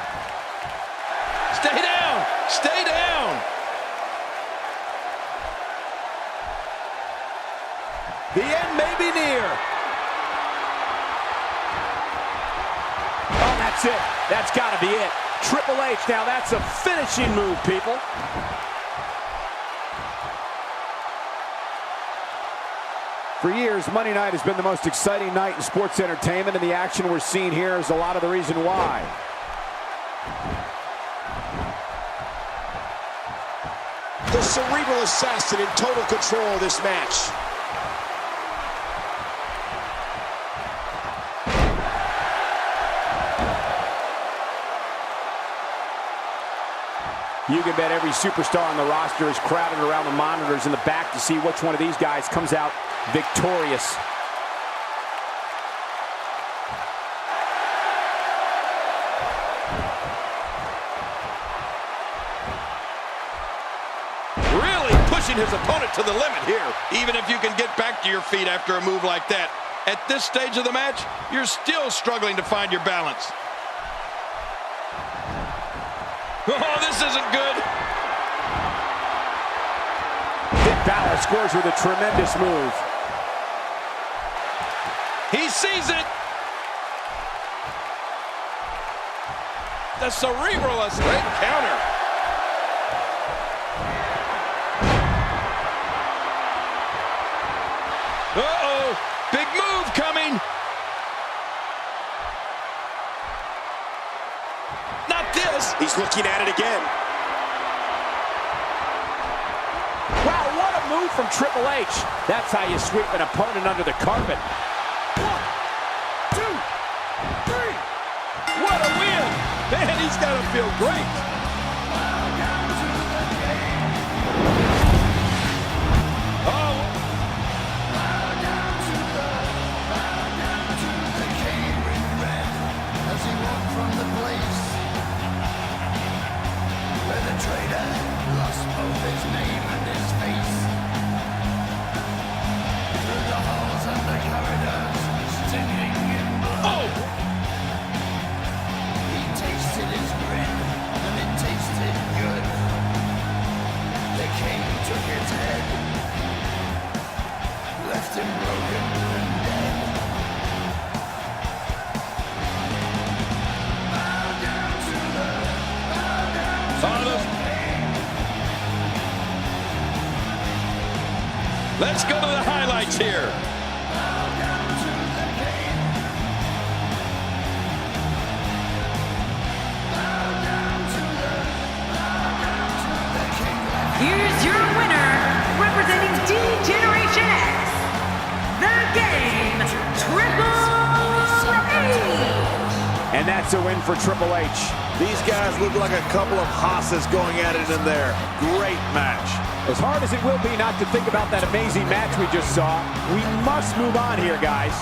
[SPEAKER 3] Stay down! Stay down!
[SPEAKER 4] The end may be near. Oh, that's it. That's got to be it. Triple H, now that's a finishing move, people. For years, Monday night has been the most exciting night in sports entertainment, and the action we're seeing here is a lot of the reason why.
[SPEAKER 6] The cerebral assassin in total control of this match.
[SPEAKER 4] You can bet every superstar on the roster is crowded around the monitors in the back to see which one of these guys comes out victorious.
[SPEAKER 3] Really pushing his opponent to the limit here. Even if you can get back to your feet after a move like that, at this stage of the match, you're still struggling to find your balance. Oh, this isn't good.
[SPEAKER 4] Finn Balor scores with a tremendous move.
[SPEAKER 3] He sees it. The cerebral is great counter. Uh-oh, big move coming. Not this.
[SPEAKER 6] He's looking at it again.
[SPEAKER 4] Wow, what a move from Triple H. That's how you sweep an opponent under the carpet.
[SPEAKER 3] 1, 2, 3. What a win. Man, he's got to feel great. Oh. Let's go to the highlights here.
[SPEAKER 2] Here's your winner, representing D-Generation X, The Game, Triple H.
[SPEAKER 4] And that's a win for Triple H.
[SPEAKER 5] These guys look like a couple of hosses going at it in there. Great match.
[SPEAKER 4] As hard as it will be not to think about that amazing match we just saw, we must move on here, guys.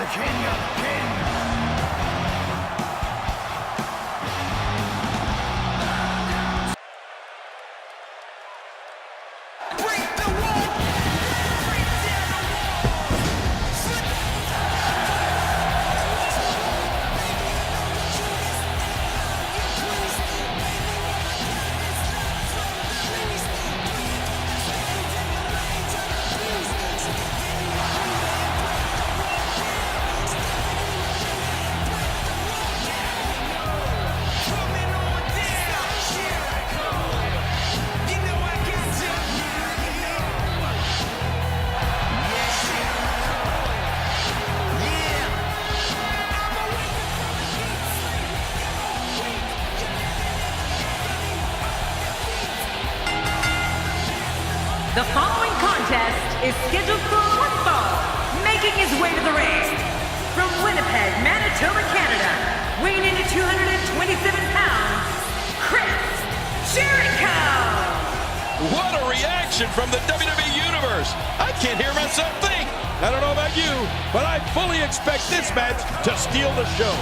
[SPEAKER 1] The King of Kings.
[SPEAKER 2] The following contest is scheduled for one fall, making his way to the ring. From Winnipeg, Manitoba, Canada, weighing in at 227 pounds, Chris Jericho!
[SPEAKER 3] What a reaction from the WWE Universe. I can't hear myself think. I don't know about you, but I fully expect this match to steal the show.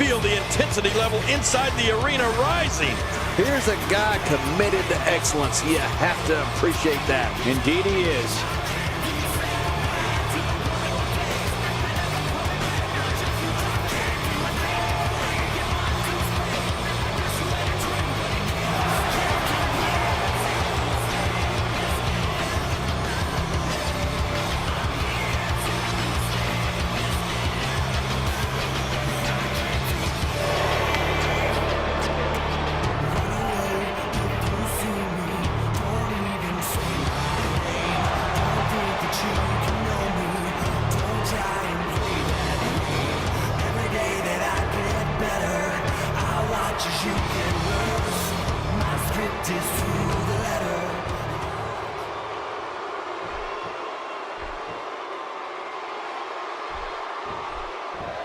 [SPEAKER 3] feel the intensity level inside the arena rising.
[SPEAKER 5] Here's a guy committed to excellence. You have to appreciate that.
[SPEAKER 4] Indeed he is.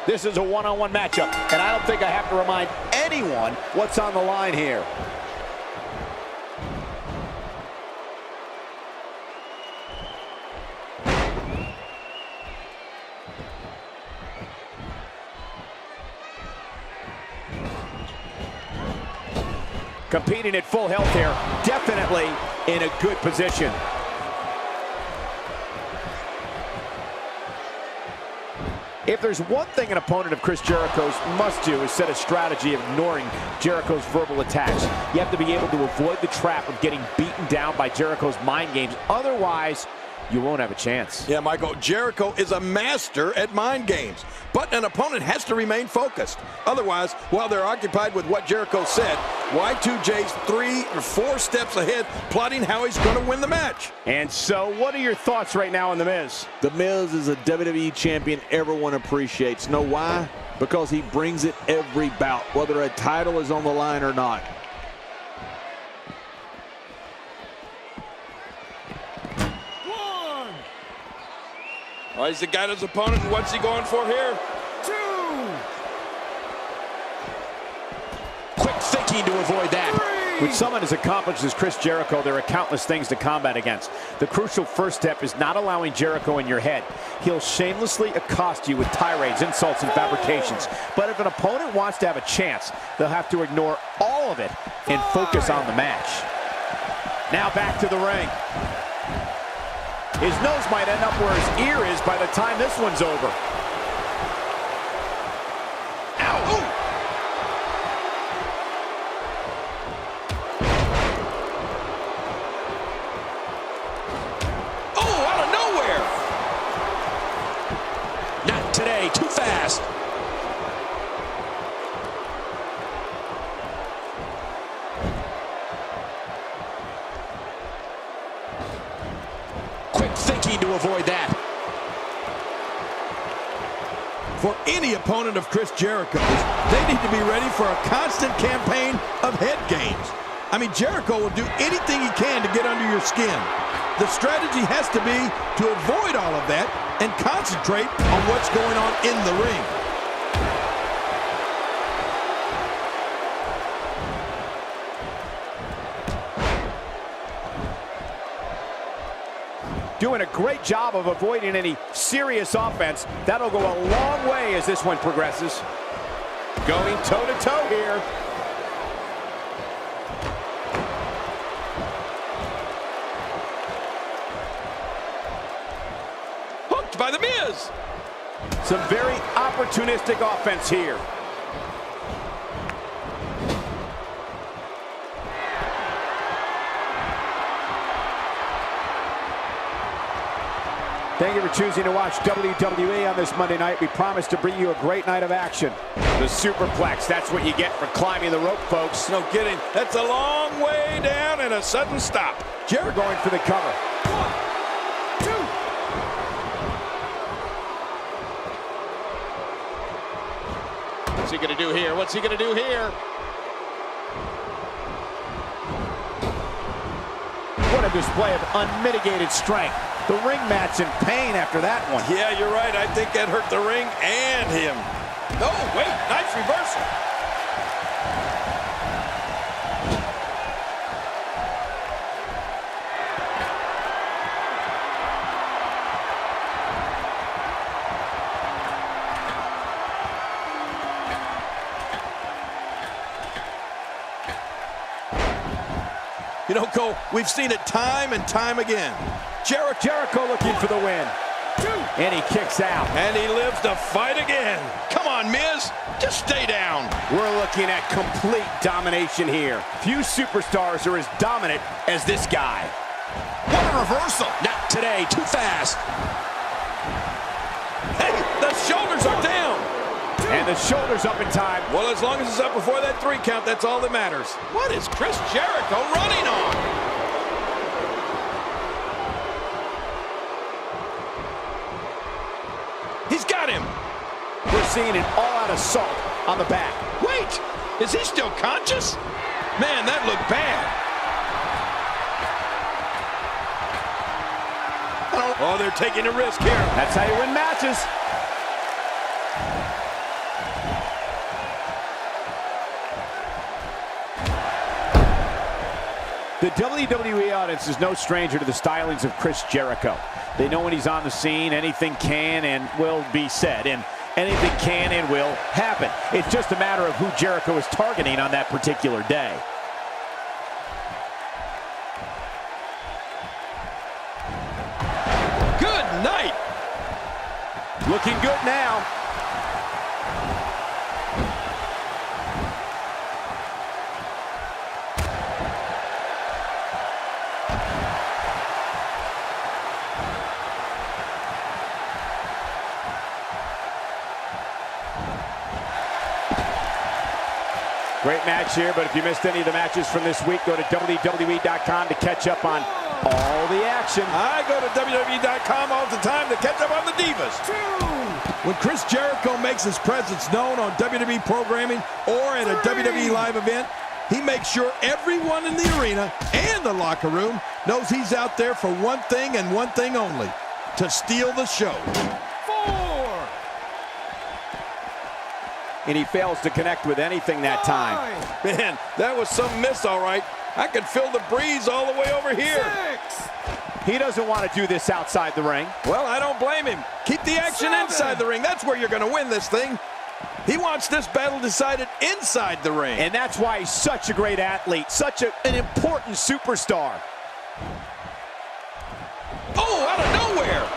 [SPEAKER 4] This is a one-on-one matchup, and I don't think I have to remind anyone what's on the line here. Competing at full health here, definitely in a good position. If there's one thing an opponent of Chris Jericho's must do is set a strategy of ignoring Jericho's verbal attacks. You have to be able to avoid the trap of getting beaten down by Jericho's mind games. Otherwise, you won't have a chance.
[SPEAKER 3] Yeah, Michael, Jericho is a master at mind games, but an opponent has to remain focused. Otherwise, while they're occupied with what Jericho said, Y2J's 3 or 4 steps ahead, plotting how he's going to win the match.
[SPEAKER 4] And so, what are your thoughts right now on The Miz?
[SPEAKER 5] The Miz is a WWE champion everyone appreciates. Know why? Because he brings it every bout, whether a title is on the line or not.
[SPEAKER 3] Well, he's got his opponent, and what's he going for here? 2!
[SPEAKER 4] Quick thinking to avoid that. 3! With someone as accomplished as Chris Jericho, there are countless things to combat against. The crucial first step is not allowing Jericho in your head. He'll shamelessly accost you with tirades, insults, and fabrications. But if an opponent wants to have a chance, they'll have to ignore all of it and focus on the match. Now back to the ring. His nose might end up where his ear is by the time this one's over. Ow! Ooh.
[SPEAKER 3] Oh, out of nowhere!
[SPEAKER 6] Not today, too fast. Thinking to avoid that.
[SPEAKER 3] For any opponent of Chris Jericho's, they need to be ready for a constant campaign of head games. I mean, Jericho will do anything he can to get under your skin. The strategy has to be to avoid all of that and concentrate on what's going on in the ring.
[SPEAKER 4] Doing a great job of avoiding any serious offense. That'll go a long way as this one progresses. Going toe-to-toe here.
[SPEAKER 3] Hooked by The Miz.
[SPEAKER 4] Some very opportunistic offense here. Thank you for choosing to watch WWE on this Monday night. We promise to bring you a great night of action. The superplex, that's what you get for climbing the rope, folks.
[SPEAKER 3] No kidding. That's a long way down and a sudden stop.
[SPEAKER 4] Jericho going for the cover.
[SPEAKER 3] 1, 2.
[SPEAKER 6] What's he going to do here? What's he going to do here?
[SPEAKER 4] What a display of unmitigated strength. The ring mat's in pain after that one.
[SPEAKER 3] Yeah, you're right. I think that hurt the ring and him. No, wait, nice reversal. You know, Cole, we've seen it time and time again.
[SPEAKER 4] Jericho looking for the win. And he kicks out.
[SPEAKER 3] And he lives to fight again. Come on, Miz. Just stay down.
[SPEAKER 4] We're looking at complete domination here. Few superstars are as dominant as this guy.
[SPEAKER 6] What a reversal. Not today. Too fast.
[SPEAKER 3] Hey, the shoulders are down.
[SPEAKER 4] And the shoulders up in time.
[SPEAKER 3] Well, as long as it's up before that 3 count, that's all that matters. What is Chris Jericho running on? He's got him.
[SPEAKER 4] We're seeing an all-out assault on the back.
[SPEAKER 3] Wait, is he still conscious? Man, that looked bad. Oh, they're taking a risk here.
[SPEAKER 4] That's how you win matches. The WWE audience is no stranger to the stylings of Chris Jericho. They know when he's on the scene, anything can and will be said, and anything can and will happen. It's just a matter of who Jericho is targeting on that particular day.
[SPEAKER 3] Good night.
[SPEAKER 4] Looking good now. Great match here, but if you missed any of the matches from this week, go to WWE.com to catch up on all the action.
[SPEAKER 3] I go to WWE.com all the time to catch up on the Divas. When Chris Jericho makes his presence known on WWE programming or at a WWE live event, he makes sure everyone in the arena and the locker room knows he's out there for one thing and one thing only, to steal the show.
[SPEAKER 4] And he fails to connect with anything that time.
[SPEAKER 3] Man, that was some miss, all right. I could feel the breeze all the way over here.
[SPEAKER 4] He doesn't want to do this outside the ring.
[SPEAKER 3] Well, I don't blame him. Keep the action inside the ring. That's where you're going to win this thing. He wants this battle decided inside the ring.
[SPEAKER 4] And that's why he's such a great athlete, such an important superstar.
[SPEAKER 3] Oh, out of nowhere.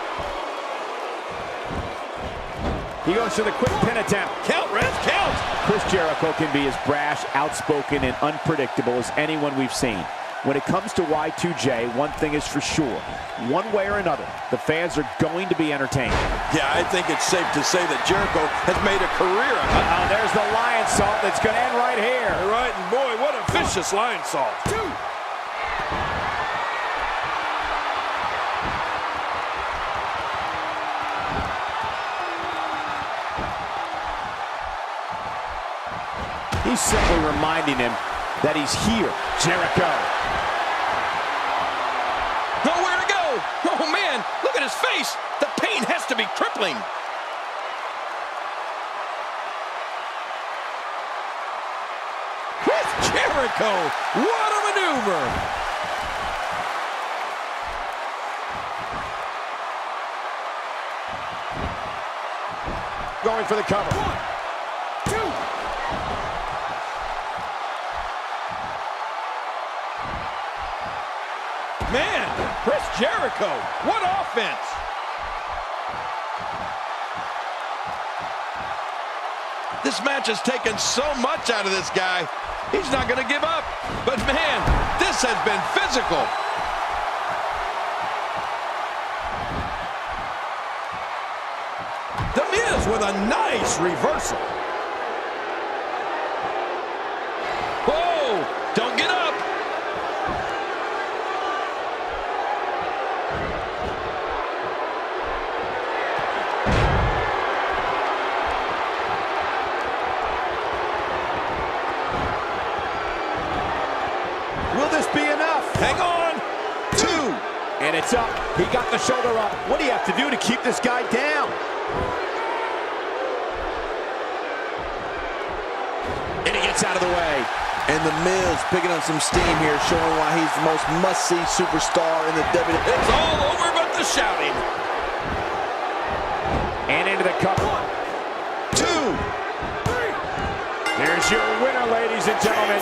[SPEAKER 4] He goes for the quick pin attempt.
[SPEAKER 3] Count, Ref, count.
[SPEAKER 4] Chris Jericho can be as brash, outspoken, and unpredictable as anyone we've seen. When it comes to Y2J, one thing is for sure. One way or another, the fans are going to be entertained.
[SPEAKER 3] Yeah, I think it's safe to say that Jericho has made a career of it.
[SPEAKER 4] There's the lion salt that's going to end right here.
[SPEAKER 3] You're right, and boy, what a vicious lion salt.
[SPEAKER 4] He's simply reminding him that he's here. Jericho.
[SPEAKER 3] Nowhere to go. Oh, man, look at his face. The pain has to be crippling. Chris Jericho, what a maneuver.
[SPEAKER 4] Going for the cover.
[SPEAKER 3] 1, 2. Man, Chris Jericho, what offense! This match has taken so much out of this guy. He's not going to give up. But man, this has been physical. The Miz with a nice reversal. Whoa, don't get up.
[SPEAKER 4] Will this be enough?
[SPEAKER 3] Hang on. 2.
[SPEAKER 4] And it's up. He got the shoulder up. What do you have to do to keep this guy down? And he gets out of the way.
[SPEAKER 5] And the Miz picking up some steam here, showing why he's the most must-see superstar in the WWE.
[SPEAKER 3] It's all over but the shouting.
[SPEAKER 4] And into the cover.
[SPEAKER 3] 2.
[SPEAKER 4] Here's your winner, ladies and gentlemen.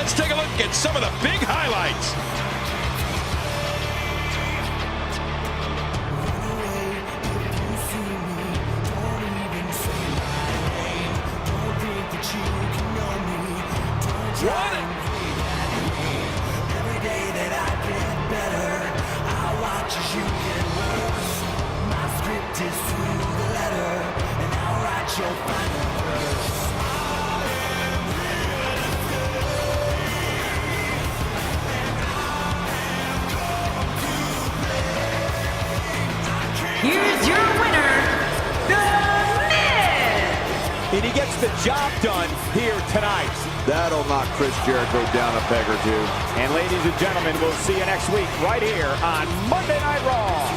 [SPEAKER 3] Let's take a look at some of the big highlights. What?
[SPEAKER 1] Every day that I get better, I watch as you get worse. My script is through the letter, and I'll write your final verse.
[SPEAKER 2] Here's your winner, The Miz!
[SPEAKER 4] And he gets the job done here tonight.
[SPEAKER 5] That'll knock Chris Jericho down a peg or two.
[SPEAKER 4] And ladies and gentlemen, we'll see you next week right here on Monday Night Raw.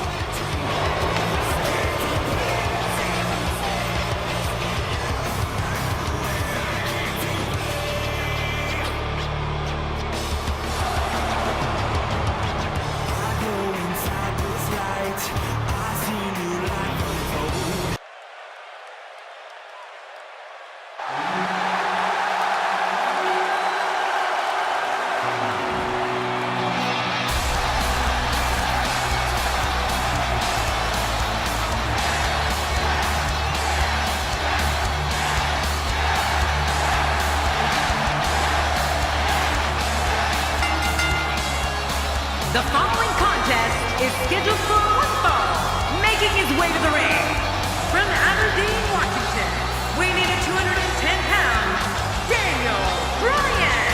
[SPEAKER 2] The following contest is scheduled for one fall, making his way to the ring. From Aberdeen, Washington, weighing in at 210 pounds, Daniel Bryan.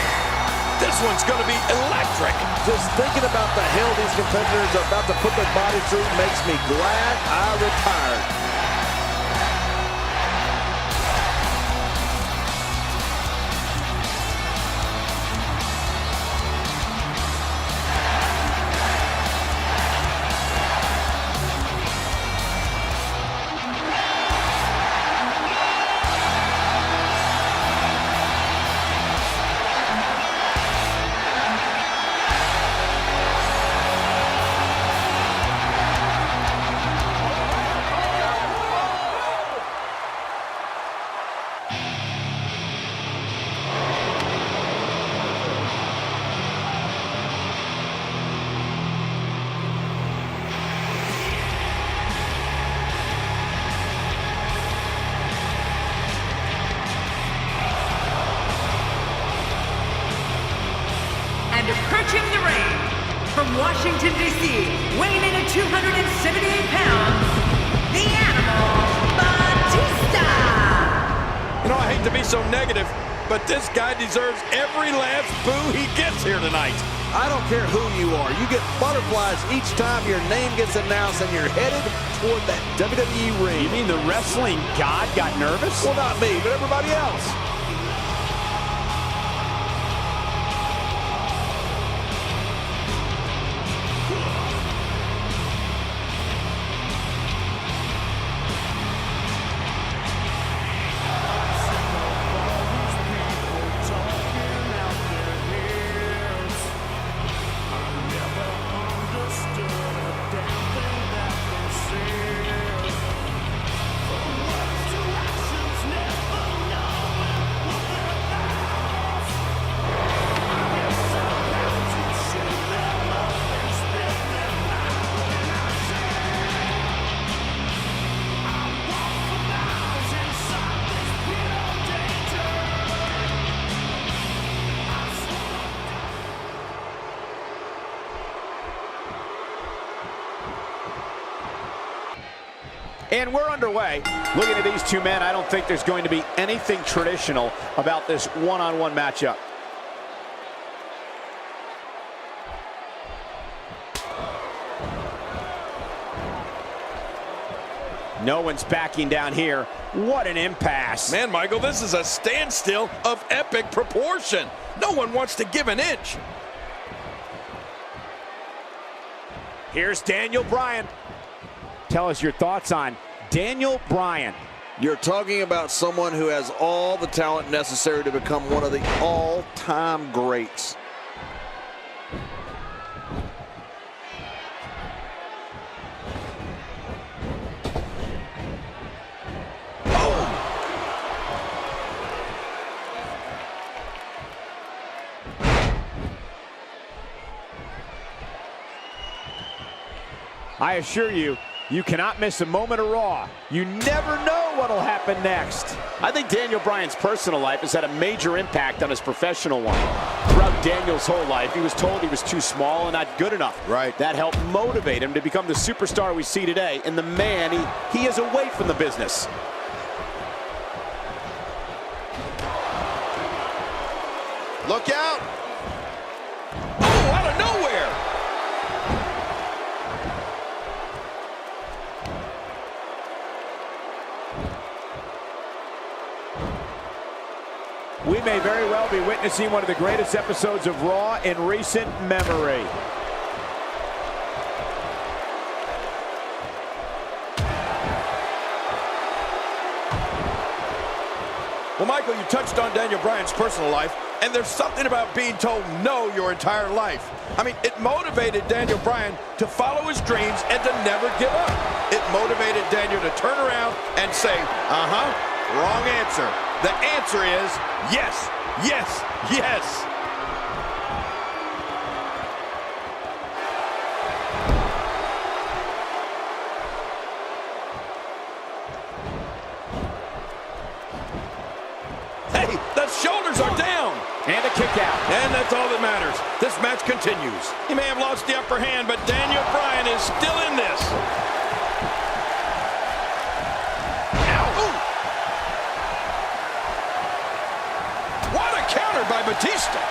[SPEAKER 3] This one's going to be electric.
[SPEAKER 5] Just thinking about the hell these competitors are about to put their body through makes me glad I retired.
[SPEAKER 2] And approaching the ring, from Washington, D.C., weighing in at 278 pounds, the Animal, Batista!
[SPEAKER 3] You know, I hate to be so negative, but this guy deserves every last boo he gets here tonight.
[SPEAKER 5] I don't care who you are. You get butterflies each time your name gets announced and you're headed toward that WWE ring.
[SPEAKER 4] You mean the wrestling god got nervous?
[SPEAKER 5] Well, not me, but everybody else.
[SPEAKER 4] And we're underway. Looking at these two men, I don't think there's going to be anything traditional about this one-on-one matchup. No one's backing down here. What an impasse.
[SPEAKER 3] Man, Michael, this is a standstill of epic proportion. No one wants to give an inch.
[SPEAKER 4] Here's Daniel Bryan. Tell us your thoughts on Daniel Bryan.
[SPEAKER 5] You're talking about someone who has all the talent necessary to become one of the all-time greats.
[SPEAKER 4] I assure you, you cannot miss a moment of Raw. You never know what'll happen next. I think Daniel Bryan's personal life has had a major impact on his professional one. Throughout Daniel's whole life, he was told he was too small and not good enough.
[SPEAKER 3] Right.
[SPEAKER 4] That helped motivate him to become the superstar we see today and the man he is away from the business.
[SPEAKER 3] Look out! Oh, out of nowhere!
[SPEAKER 4] We may very well be witnessing one of the greatest episodes of Raw in recent memory.
[SPEAKER 3] Well, Michael, you touched on Daniel Bryan's personal life, and there's something about being told no your entire life. I mean, it motivated Daniel Bryan to follow his dreams and to never give up. It motivated Daniel to turn around and say, wrong answer. The answer is yes, yes, yes. Hey, the shoulders are down.
[SPEAKER 4] And a kick out.
[SPEAKER 3] And that's all that matters. This match continues. He may have lost the upper hand, but Daniel Bryan is still in this. Ow. Ooh. What a counter by Batista.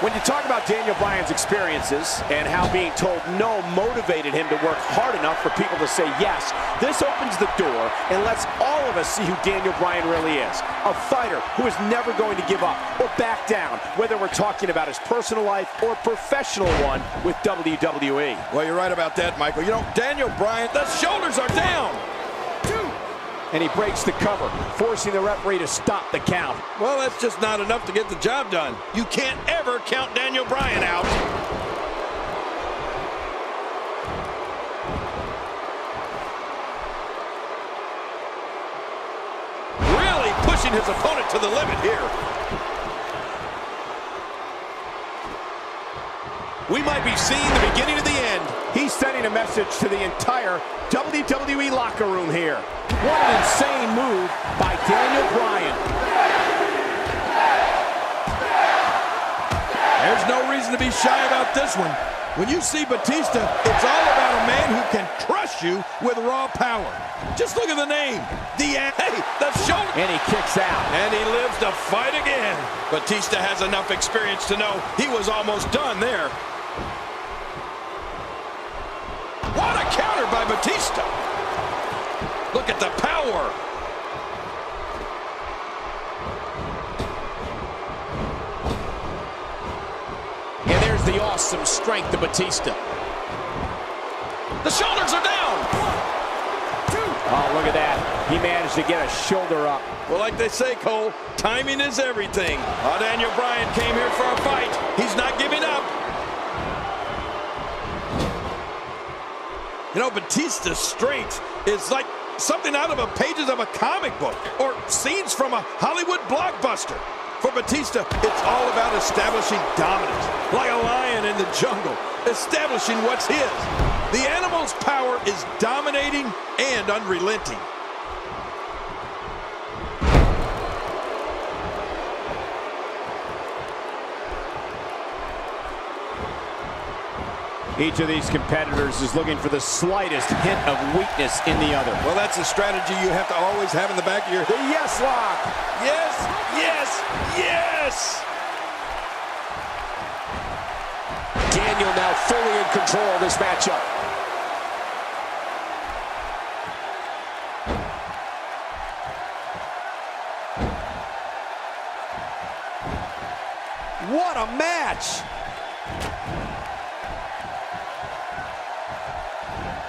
[SPEAKER 4] When you talk about Daniel Bryan's experiences and how being told no motivated him to work hard enough for people to say yes, this opens the door and lets all of us see who Daniel Bryan really is. A fighter who is never going to give up or back down, whether we're talking about his personal life or professional one with WWE.
[SPEAKER 3] Well, you're right about that, Michael. You know, Daniel Bryan, the shoulders are down.
[SPEAKER 4] And he breaks the cover, forcing the referee to stop the count.
[SPEAKER 3] Well, that's just not enough to get the job done. You can't ever count Daniel Bryan out. Really pushing his opponent to the limit here.
[SPEAKER 6] We might be seeing the beginning of the end.
[SPEAKER 4] He's sending a message to the entire WWE locker room here. What an insane move by Daniel Bryan.
[SPEAKER 3] There's no reason to be shy about this one. When you see Batista, it's all about a man who can crush you with raw power. Just look at the name. The shoulder.
[SPEAKER 4] And he kicks out.
[SPEAKER 3] And he lives to fight again. Batista has enough experience to know he was almost done there. What a counter by Batista. Look at the power.
[SPEAKER 6] And there's the awesome strength of Batista.
[SPEAKER 3] The shoulders are down. 1, 2.
[SPEAKER 4] Oh, look at that. He managed to get a shoulder up.
[SPEAKER 3] Well, like they say, Cole, timing is everything. Oh, Daniel Bryan came here for a fight. He's not giving up. You know, Batista's strength is like something out of the pages of a comic book or scenes from a Hollywood blockbuster. For Batista, it's all about establishing dominance, like a lion in the jungle, establishing what's his. The animal's power is dominating and unrelenting.
[SPEAKER 4] Each of these competitors is looking for the slightest hint of weakness in the other.
[SPEAKER 3] Well, that's a strategy you have to always have in the back of your...
[SPEAKER 4] The yes lock.
[SPEAKER 3] Yes, yes, yes!
[SPEAKER 6] Daniel now fully in control of this matchup.
[SPEAKER 4] What a match!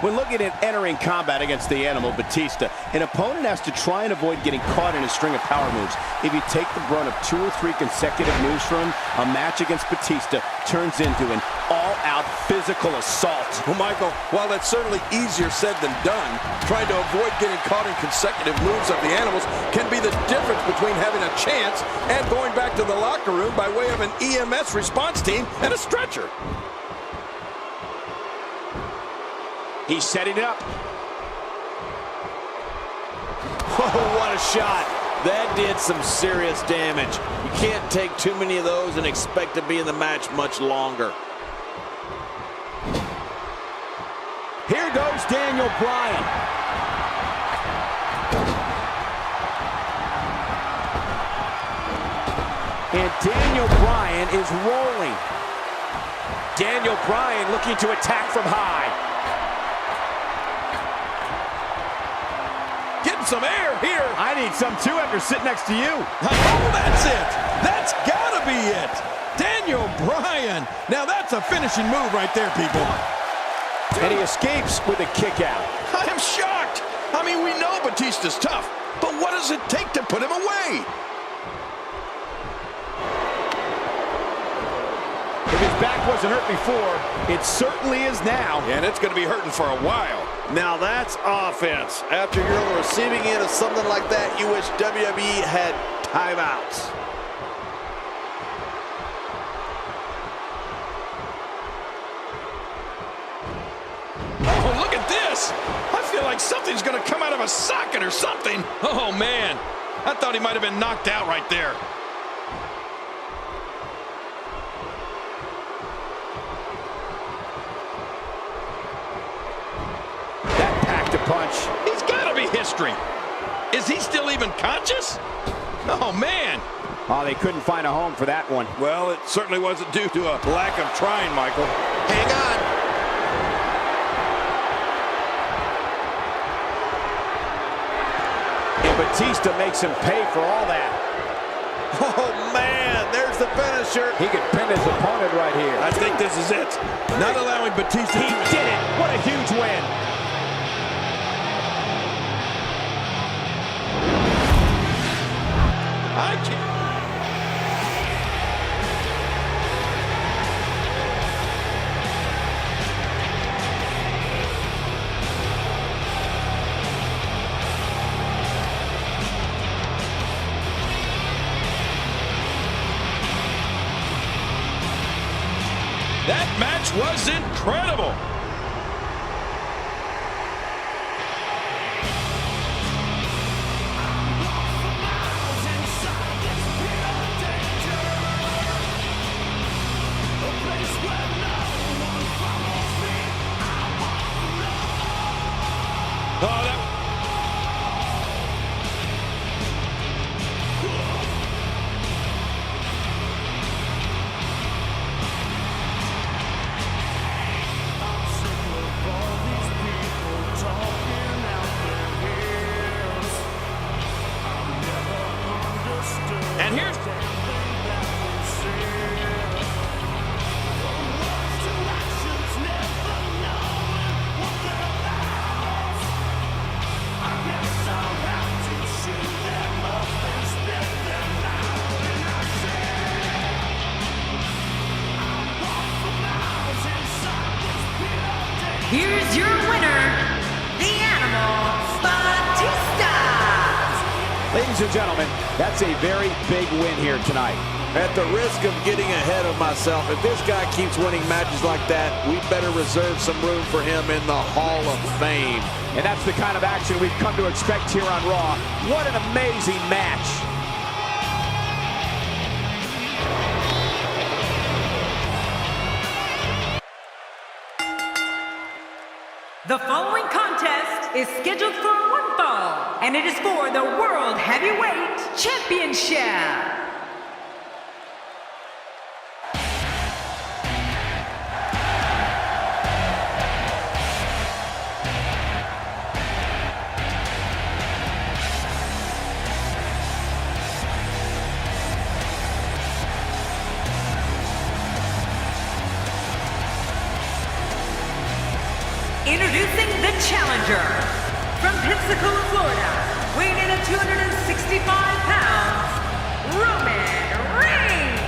[SPEAKER 4] When looking at entering combat against the animal, Batista, an opponent has to try and avoid getting caught in a string of power moves. If you take the brunt of 2 or 3 consecutive moves from him, a match against Batista turns into an all-out physical assault.
[SPEAKER 3] Well, Michael, while that's certainly easier said than done, trying to avoid getting caught in consecutive moves of the animals can be the difference between having a chance and going back to the locker room by way of an EMS response team and a stretcher.
[SPEAKER 6] He's setting it up.
[SPEAKER 5] Oh, what a shot. That did some serious damage. You can't take too many of those and expect to be in the match much longer.
[SPEAKER 4] Here goes Daniel Bryan. And Daniel Bryan is rolling.
[SPEAKER 6] Daniel Bryan looking to attack from high.
[SPEAKER 3] Getting some air here.
[SPEAKER 4] I need some too after sitting next to you.
[SPEAKER 3] Oh, that's it. That's gotta be it. Daniel Bryan. Now that's a finishing move right there, people.
[SPEAKER 4] And he escapes with a kick out.
[SPEAKER 3] I am shocked. I mean, we know Batista's tough, but what does it take to put him away?
[SPEAKER 4] If his back wasn't hurt before, it certainly is now.
[SPEAKER 3] And it's going to be hurting for a while.
[SPEAKER 5] Now that's offense. After you're on the receiving end of something like that, you wish WWE had timeouts.
[SPEAKER 3] Oh, look at this. I feel like something's going to come out of a socket or something. Oh, man. I thought he might have been knocked out right there.
[SPEAKER 4] That packed a punch.
[SPEAKER 3] He's got to be history. Is he still even conscious? Oh, man.
[SPEAKER 4] Oh, they couldn't find a home for that one.
[SPEAKER 3] Well, it certainly wasn't due to a lack of trying, Michael.
[SPEAKER 5] Hang on.
[SPEAKER 4] And Batista makes him pay for all that.
[SPEAKER 5] Oh, man, there's the finisher.
[SPEAKER 4] He could pin his opponent right here.
[SPEAKER 3] I think this is it. Not allowing Batista
[SPEAKER 4] He
[SPEAKER 3] to...
[SPEAKER 4] did it. What a huge win.
[SPEAKER 3] I can't... That match was incredible. Oh, that... And here's...
[SPEAKER 2] Here's your winner, the Animal, Batista.
[SPEAKER 4] Ladies and gentlemen, that's a very big win here tonight.
[SPEAKER 5] At the risk of getting ahead of myself, if this guy keeps winning matches like that, we better reserve some room for him in the Hall of Fame.
[SPEAKER 4] And that's the kind of action we've come to expect here on Raw. What an amazing match.
[SPEAKER 2] The following contest is scheduled for one fall, and it is for the World Heavyweight Championship. Introducing the challenger from Pensacola, Florida, weighing in at 265 pounds, Roman Reigns.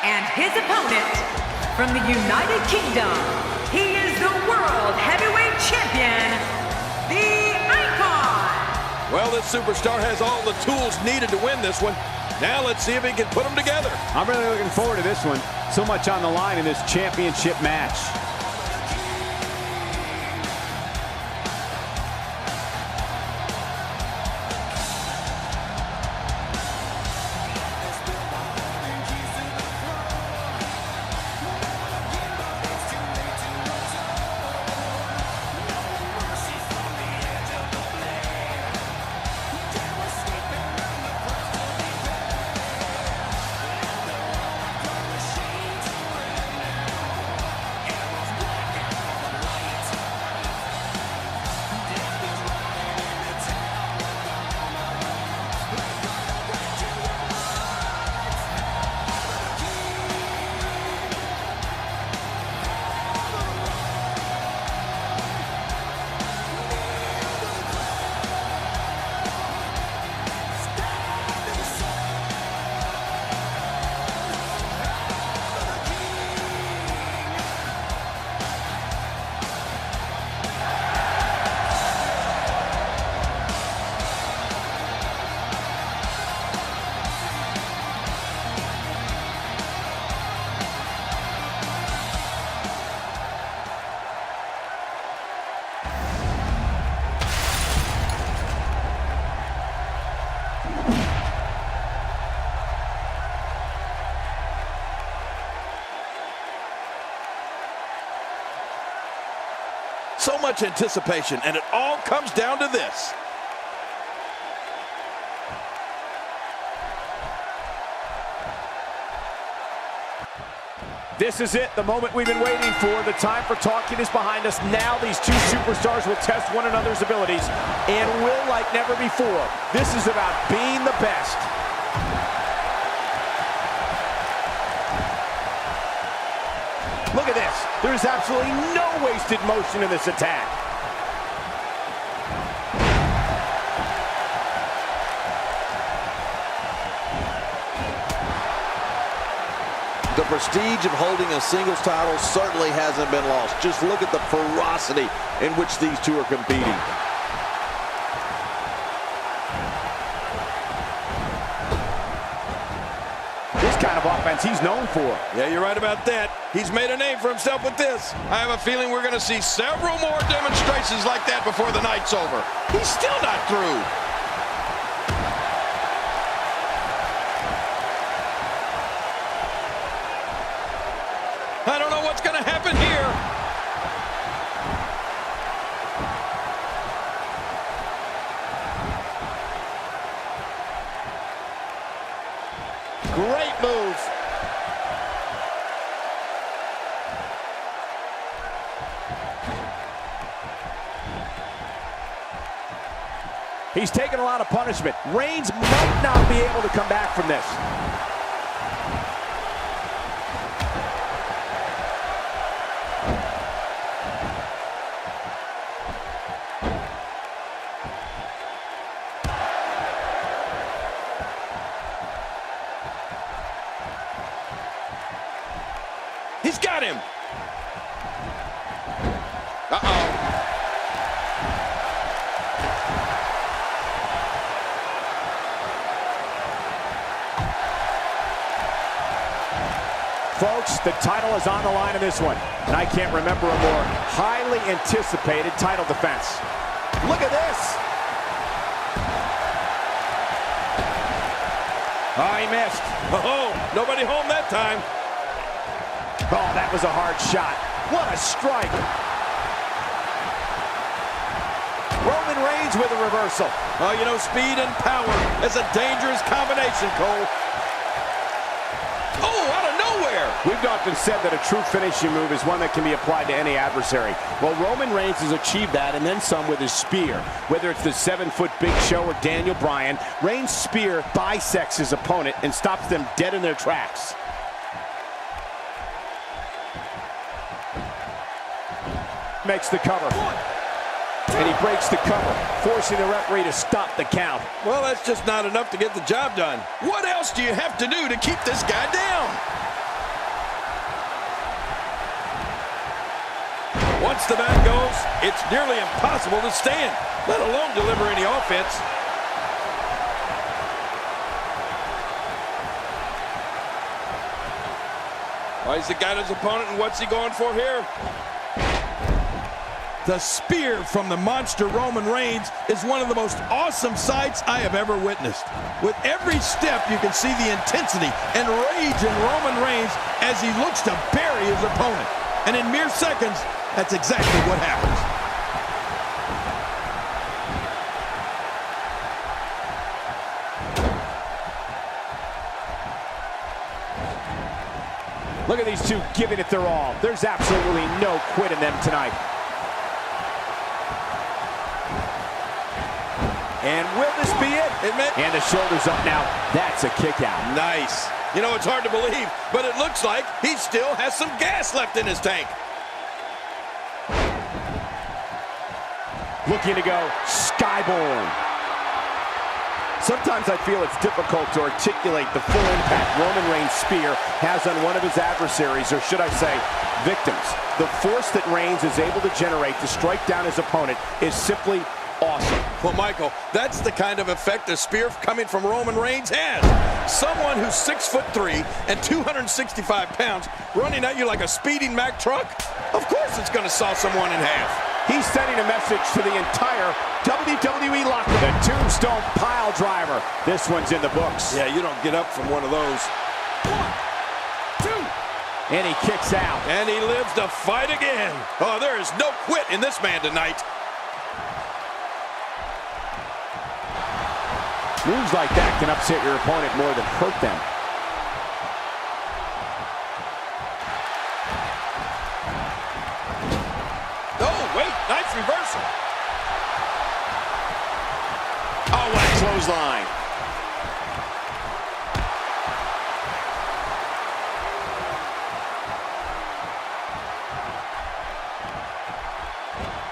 [SPEAKER 2] And his opponent, from the United Kingdom, he is the World Heavyweight Champion, the Icon.
[SPEAKER 3] Well, this superstar has all the tools needed to win this one. Now let's see if he can put them together.
[SPEAKER 4] I'm really looking forward to this one. So much on the line in this championship match.
[SPEAKER 3] So much anticipation, and it all comes down to this.
[SPEAKER 4] This is it, the moment we've been waiting for. The time for talking is behind us. Now these two superstars will test one another's abilities and will like never before. This is about being the best. Look at this. There's absolutely no wasted motion in this attack.
[SPEAKER 5] The prestige of holding a singles title certainly hasn't been lost. Just look at the ferocity in which these two are competing.
[SPEAKER 4] This kind of offense he's known for.
[SPEAKER 3] Yeah, you're right about that. He's made a name for himself with this. I have a feeling we're going to see several more demonstrations like that before the night's over. He's still not through. I don't know what's going to happen here.
[SPEAKER 4] Great move. He's taken a lot of punishment. Reigns might not be able to come back from this.
[SPEAKER 3] He's got him. Uh-oh.
[SPEAKER 4] Folks, the title is on the line in this one, and I can't remember a more highly anticipated title defense. Look at this. Oh, he missed.
[SPEAKER 3] Oh, nobody home that time.
[SPEAKER 4] Oh, that was a hard shot. What a strike. Roman Reigns with a reversal.
[SPEAKER 3] Oh, you know, speed and power is a dangerous combination, Cole. Oh, out of nowhere.
[SPEAKER 4] We've often said that a true finishing move is one that can be applied to any adversary. Well, Roman Reigns has achieved that and then some with his spear. Whether it's the 7-foot Big Show or Daniel Bryan, Reigns' spear bisects his opponent and stops them dead in their tracks. Makes the cover. And he breaks the cover, forcing the referee to stop the count.
[SPEAKER 3] Well, that's just not enough to get the job done. What else do you have to do to keep this guy down? Once the back goes, it's nearly impossible to stand, let alone deliver any offense. Well, he's got his opponent, and what's he going for here? The spear from the monster Roman Reigns is one of the most awesome sights I have ever witnessed. With every step, you can see the intensity and rage in Roman Reigns as he looks to bury his opponent. And in mere seconds, that's exactly what happens.
[SPEAKER 4] Look at these two giving it their all. There's absolutely no quit in them tonight. And will this be it? And the shoulders up now. That's a kick out.
[SPEAKER 3] Nice. You know, it's hard to believe, but it looks like he still has some gas left in his tank.
[SPEAKER 4] Looking to go skyborne. Sometimes I feel it's difficult to articulate the full impact Roman Reigns' spear has on one of his adversaries, or should I say, victims. The force that Reigns is able to generate to strike down his opponent is simply awesome.
[SPEAKER 3] Well, Michael, that's the kind of effect a spear coming from Roman Reigns has. Someone who's 6'3" and 265 pounds running at you like a speeding Mack truck? Of course it's going to saw someone in half.
[SPEAKER 4] He's sending a message to the entire WWE locker room. The Tombstone Pile Driver. This one's in the books.
[SPEAKER 3] Yeah, you don't get up from one of those.
[SPEAKER 4] 1, 2. And he kicks out.
[SPEAKER 3] And he lives to fight again. Oh, there is no quit in this man tonight.
[SPEAKER 4] Moves like that can upset your opponent more than hurt them.
[SPEAKER 3] Oh, wait, nice reversal.
[SPEAKER 6] Oh, what a clothesline.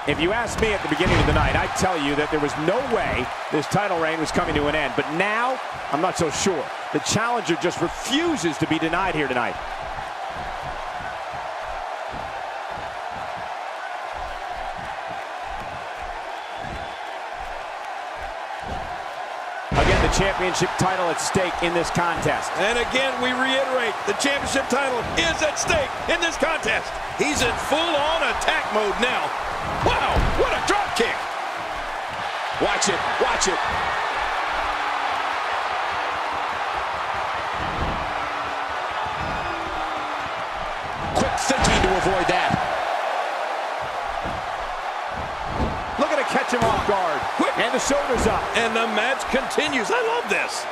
[SPEAKER 4] If you asked me at the beginning of the night, I'd tell you that there was no way this title reign was coming to an end. But now, I'm not so sure. The challenger just refuses to be denied here tonight. Again, the championship title at stake in this contest.
[SPEAKER 3] And again, we reiterate, the championship title is at stake in this contest. He's in full-on attack mode now. Wow, what a drop kick.
[SPEAKER 6] Watch it, watch it. Quick thinking to avoid that.
[SPEAKER 4] Looking to catch him off guard.
[SPEAKER 3] Quick.
[SPEAKER 4] And the shoulders up.
[SPEAKER 3] And the match continues. I love this.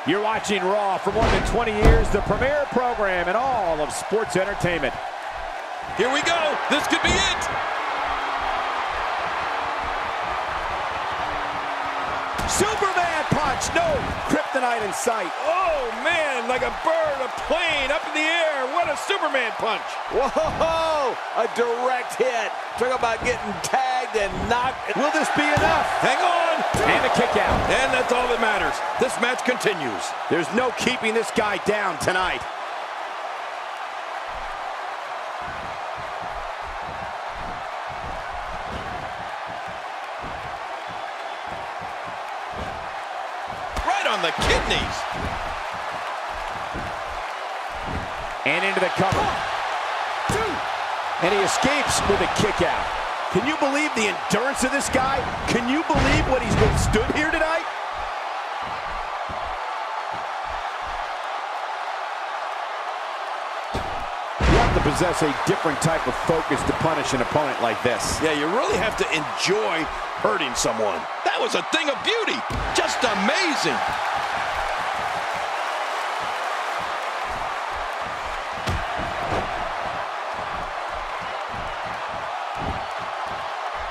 [SPEAKER 4] You're watching Raw. For more than 20 years, the premier program in all of sports entertainment.
[SPEAKER 3] Here we go. This could be it.
[SPEAKER 4] Superman punch. No kryptonite in sight.
[SPEAKER 3] Oh, man, like a bird, a plane up in the air. What a Superman punch.
[SPEAKER 5] Whoa, a direct hit. Talk about getting tagged and knocked.
[SPEAKER 4] Will this be enough?
[SPEAKER 3] Hang on.
[SPEAKER 4] And a kick out.
[SPEAKER 3] And that's all that matters. This match continues.
[SPEAKER 4] There's no keeping this guy down tonight.
[SPEAKER 3] Right on the kidneys.
[SPEAKER 4] And into the cover. 1, 2. And he escapes with a kick out. Can you believe the endurance of this guy? Can you believe what he's withstood here tonight? You have to possess a different type of focus to punish an opponent like this.
[SPEAKER 3] Yeah, you really have to enjoy hurting someone. That was a thing of beauty. Just amazing.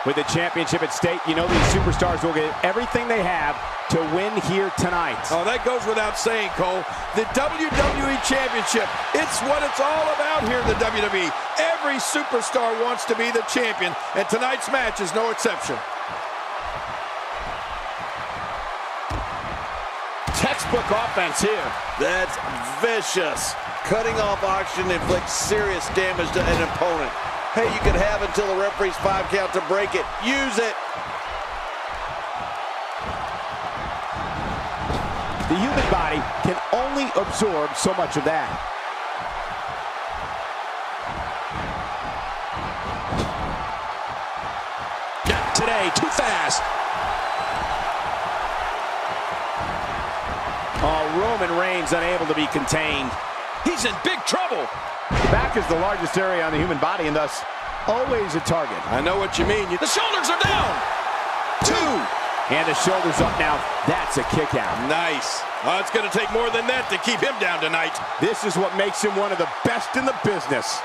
[SPEAKER 4] With the championship at stake, you know these superstars will get everything they have to win here tonight.
[SPEAKER 3] Oh, that goes without saying, Cole. The WWE Championship, it's what it's all about here in the WWE. Every superstar wants to be the champion, and tonight's match is no exception.
[SPEAKER 4] offense here.
[SPEAKER 5] That's vicious. Cutting off oxygen inflicts serious damage to an opponent. Hey, you could have until the referee's 5 count to break it. Use it.
[SPEAKER 4] The human body can only absorb so much of that.
[SPEAKER 6] Not today, too fast.
[SPEAKER 4] Oh, Roman Reigns unable to be contained.
[SPEAKER 3] He's in big trouble.
[SPEAKER 4] The back is the largest area on the human body and thus always a target.
[SPEAKER 3] I know what you mean. The shoulders are down. 2.
[SPEAKER 4] And the shoulders up now. That's a kick out.
[SPEAKER 3] Nice. Oh, it's going to take more than that to keep him down tonight.
[SPEAKER 4] This is what makes him one of the best in the business.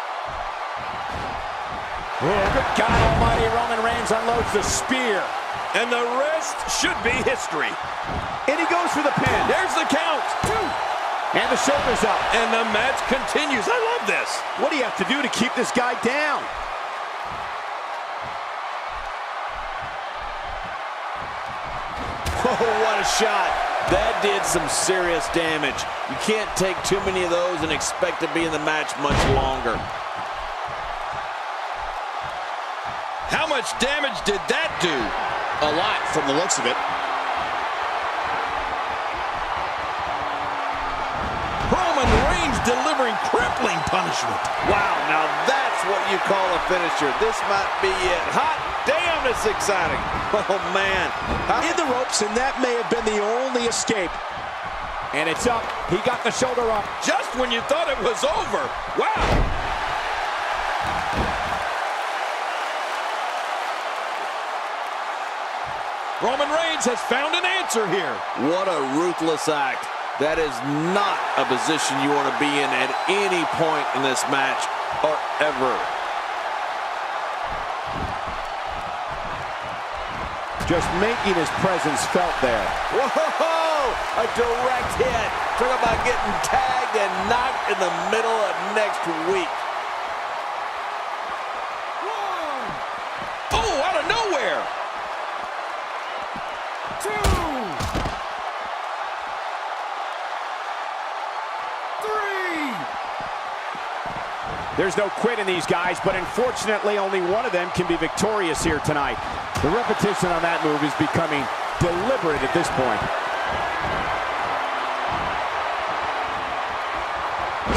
[SPEAKER 4] Oh, good God almighty, Roman Reigns unloads the spear.
[SPEAKER 3] And the rest should be history.
[SPEAKER 4] And he goes for the pin.
[SPEAKER 3] There's the count. 2.
[SPEAKER 4] And the shoulders up.
[SPEAKER 3] And the match continues. I love this.
[SPEAKER 4] What do you have to do to keep this guy down?
[SPEAKER 5] Oh, what a shot. That did some serious damage. You can't take too many of those and expect to be in the match much longer.
[SPEAKER 3] How much damage did that do?
[SPEAKER 6] A lot from the looks of it.
[SPEAKER 3] Roman Reigns delivering crippling punishment.
[SPEAKER 5] Wow, now that's what you call a finisher. This might be it. Hot damn, it's exciting. Oh, man.
[SPEAKER 6] In the ropes, and that may have been the only escape.
[SPEAKER 4] And it's up. He got the shoulder up.
[SPEAKER 3] Just when you thought it was over. Wow. Roman Reigns has found an answer here.
[SPEAKER 5] What a ruthless act. That is not a position you want to be in at any point in this match or ever.
[SPEAKER 4] Just making his presence felt there.
[SPEAKER 5] Whoa! A direct hit. Talk about getting tagged and knocked in the middle of next week.
[SPEAKER 3] Oh, out of nowhere. 2. 3.
[SPEAKER 4] There's no quit in these guys, but unfortunately only one of them can be victorious here tonight. The repetition on that move is becoming deliberate at this point.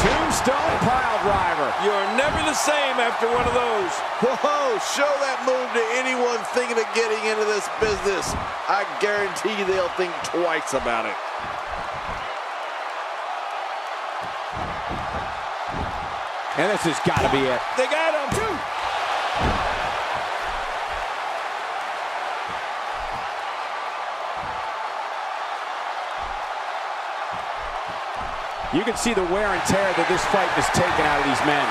[SPEAKER 4] Tombstone pile driver.
[SPEAKER 3] You're never the same after one of those.
[SPEAKER 5] Whoa, show that move to anyone thinking of getting into this business. I guarantee you they'll think twice about it.
[SPEAKER 4] And this has got to be it.
[SPEAKER 3] They got him. 2.
[SPEAKER 4] You can see the wear and tear that this fight has taken out of these men.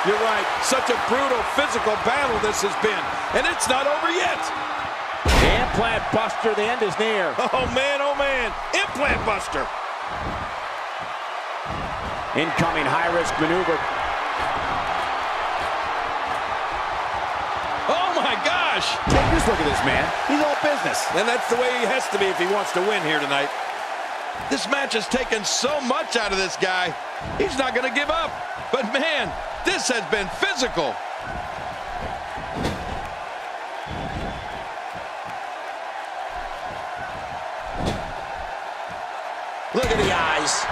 [SPEAKER 3] You're right. Such a brutal physical battle this has been. And it's not over yet.
[SPEAKER 4] Implant buster, the end is near.
[SPEAKER 3] Oh, man, Implant buster.
[SPEAKER 4] Incoming high-risk maneuver.
[SPEAKER 3] Oh, my gosh.
[SPEAKER 4] Take this look at this man. He's all business.
[SPEAKER 3] And that's the way he has to be if he wants to win here tonight. This match has taken so much out of this guy. He's not going to give up. But, man, this has been physical.
[SPEAKER 6] Look at the eyes.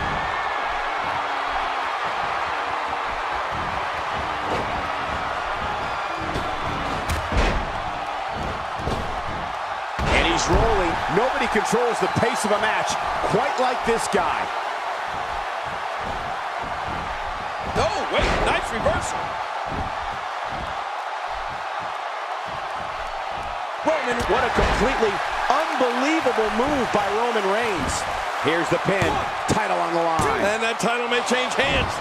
[SPEAKER 4] And he's rolling. Nobody controls the pace of a match quite like this guy.
[SPEAKER 3] Oh, wait, nice reversal.
[SPEAKER 4] Roman, what a completely unbelievable move by Roman Reigns. Here's the pin, title on the line.
[SPEAKER 3] And that title may change hands.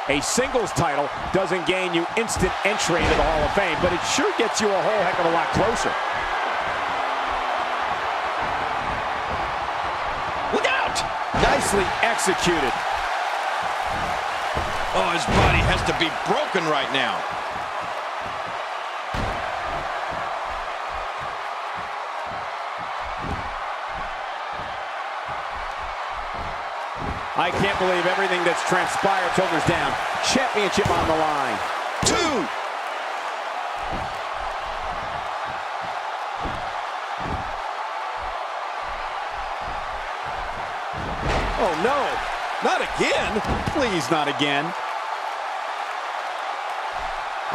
[SPEAKER 4] A singles title doesn't gain you instant entry into the Hall of Fame, but it sure gets you a whole heck of a lot closer. Look out! Nicely executed.
[SPEAKER 3] Oh, his body has to be broken right now.
[SPEAKER 4] I can't believe everything that's transpired. Shoulders down. Championship on the line.
[SPEAKER 6] 2.
[SPEAKER 3] Oh, no. Not again.
[SPEAKER 4] Please, not again.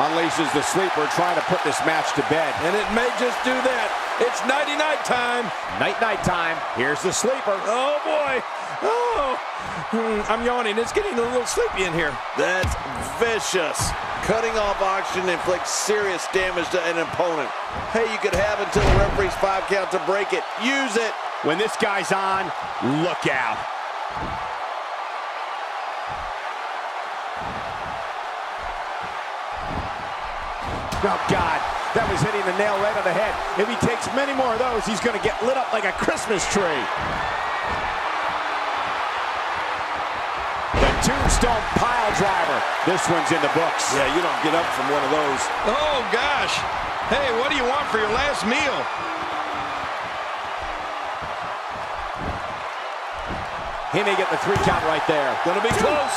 [SPEAKER 4] Unleashes the sleeper, trying to put this match to bed.
[SPEAKER 3] And it may just do that. It's nighty-night time.
[SPEAKER 4] Night time. Here's the sleeper.
[SPEAKER 3] Oh, boy. Oh, I'm yawning. It's getting a little sleepy in here.
[SPEAKER 5] That's vicious. Cutting off oxygen inflicts serious damage to an opponent. Hey, you could have until the referee's 5 count to break it. Use it.
[SPEAKER 4] When this guy's on, look out. Oh, God. That was hitting the nail right on the head. If he takes many more of those, he's going to get lit up like a Christmas tree. The tombstone pile driver. This one's in the books.
[SPEAKER 3] Yeah, you don't get up from one of those. Oh, gosh. Hey, what do you want for your last meal?
[SPEAKER 4] He may get the 3 count right there.
[SPEAKER 3] Gonna be close.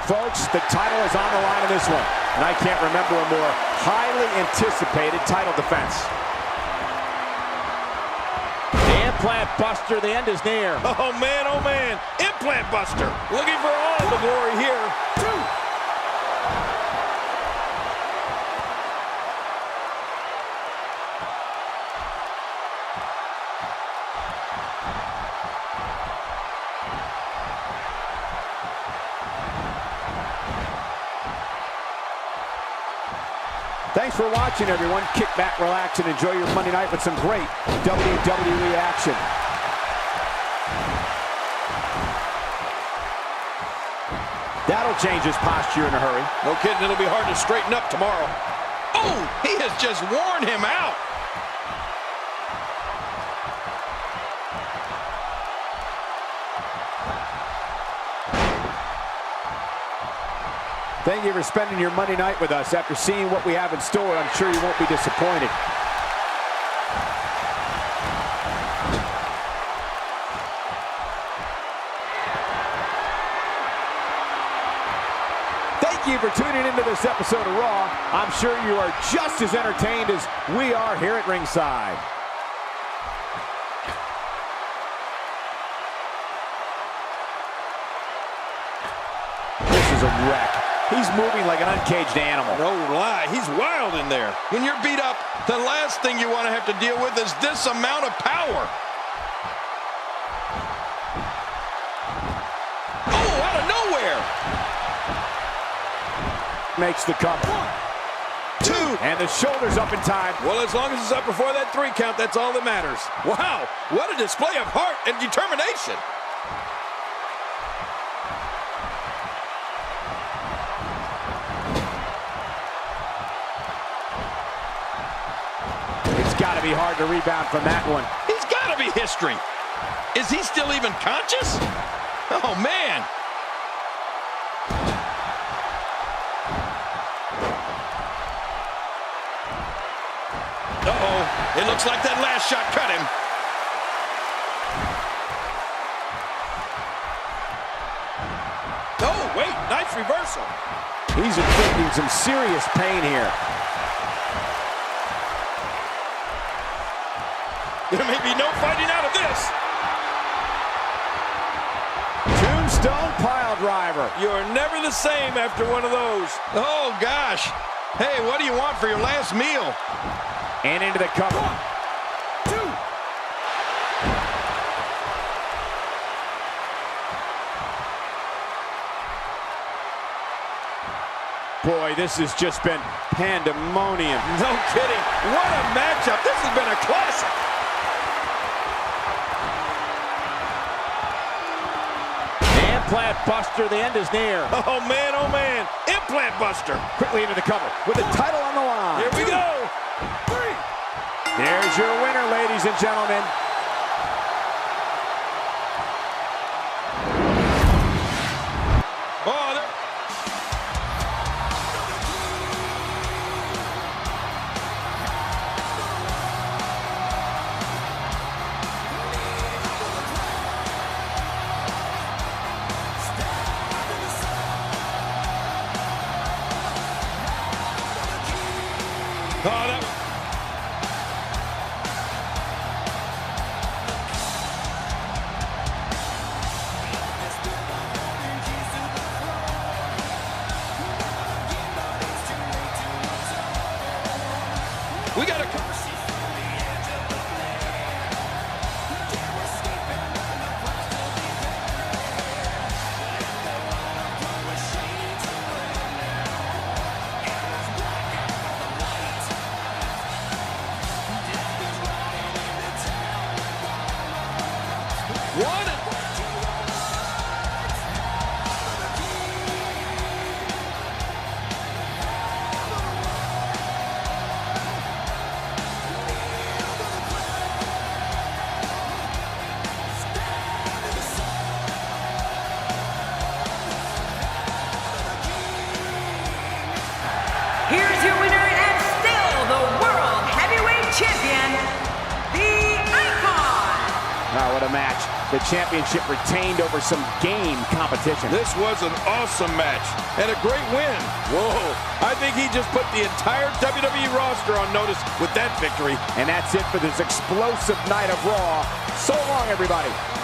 [SPEAKER 4] Folks, the title is on the line in this one, and I can't remember a more highly anticipated title defense. The implant buster, the end is near.
[SPEAKER 3] Oh, man, implant buster. Looking for all the glory here. 2.
[SPEAKER 4] Thanks for watching, everyone. Kick back, relax, and enjoy your Monday night with some great WWE action. That'll change his posture in a hurry.
[SPEAKER 3] No kidding, it'll be hard to straighten up tomorrow. Oh, he has just worn him out.
[SPEAKER 4] Thank you for spending your Monday night with us. After seeing what we have in store, I'm sure you won't be disappointed. Thank you for tuning into this episode of Raw. I'm sure you are just as entertained as we are here at ringside. This is a wreck. He's moving like an uncaged animal.
[SPEAKER 3] No lie, he's wild in there. When you're beat up, the last thing you want to have to deal with is this amount of power. Oh, out of nowhere.
[SPEAKER 4] Makes the cover.
[SPEAKER 3] 2.
[SPEAKER 4] And the shoulder's up in time.
[SPEAKER 3] Well, as long as it's up before that 3 count, that's all that matters. Wow, what a display of heart and determination.
[SPEAKER 4] Got to be hard to rebound from that one.
[SPEAKER 3] He's got to be history. Is he still even conscious? Oh, man. Uh-oh. It looks like that last shot cut him. Oh, wait. Nice reversal.
[SPEAKER 4] He's inflicting some serious pain here.
[SPEAKER 3] There may be no fighting out of this.
[SPEAKER 4] Tombstone pile driver.
[SPEAKER 3] You're never the same after one of those. Oh, gosh. Hey, what do you want for your last meal?
[SPEAKER 4] And into the cover.
[SPEAKER 3] 1, 2.
[SPEAKER 4] Boy, this has just been pandemonium.
[SPEAKER 3] No kidding. What a matchup. This has been a classic.
[SPEAKER 4] Implant buster, the end is near.
[SPEAKER 3] Oh, man, implant buster.
[SPEAKER 4] Quickly into the cover with the title on the line.
[SPEAKER 3] Here we go. 3.
[SPEAKER 4] There's your winner, ladies and gentlemen.
[SPEAKER 3] Oh, that... We got to... One.
[SPEAKER 2] Here's your winner and still the World Heavyweight Champion, the Icon.
[SPEAKER 4] Oh, what a match. The championship retained over some game competition.
[SPEAKER 3] This was an awesome match and a great win. Whoa, I think he just put the entire WWE roster on notice with that victory.
[SPEAKER 4] And that's it for this explosive night of Raw. So long, everybody.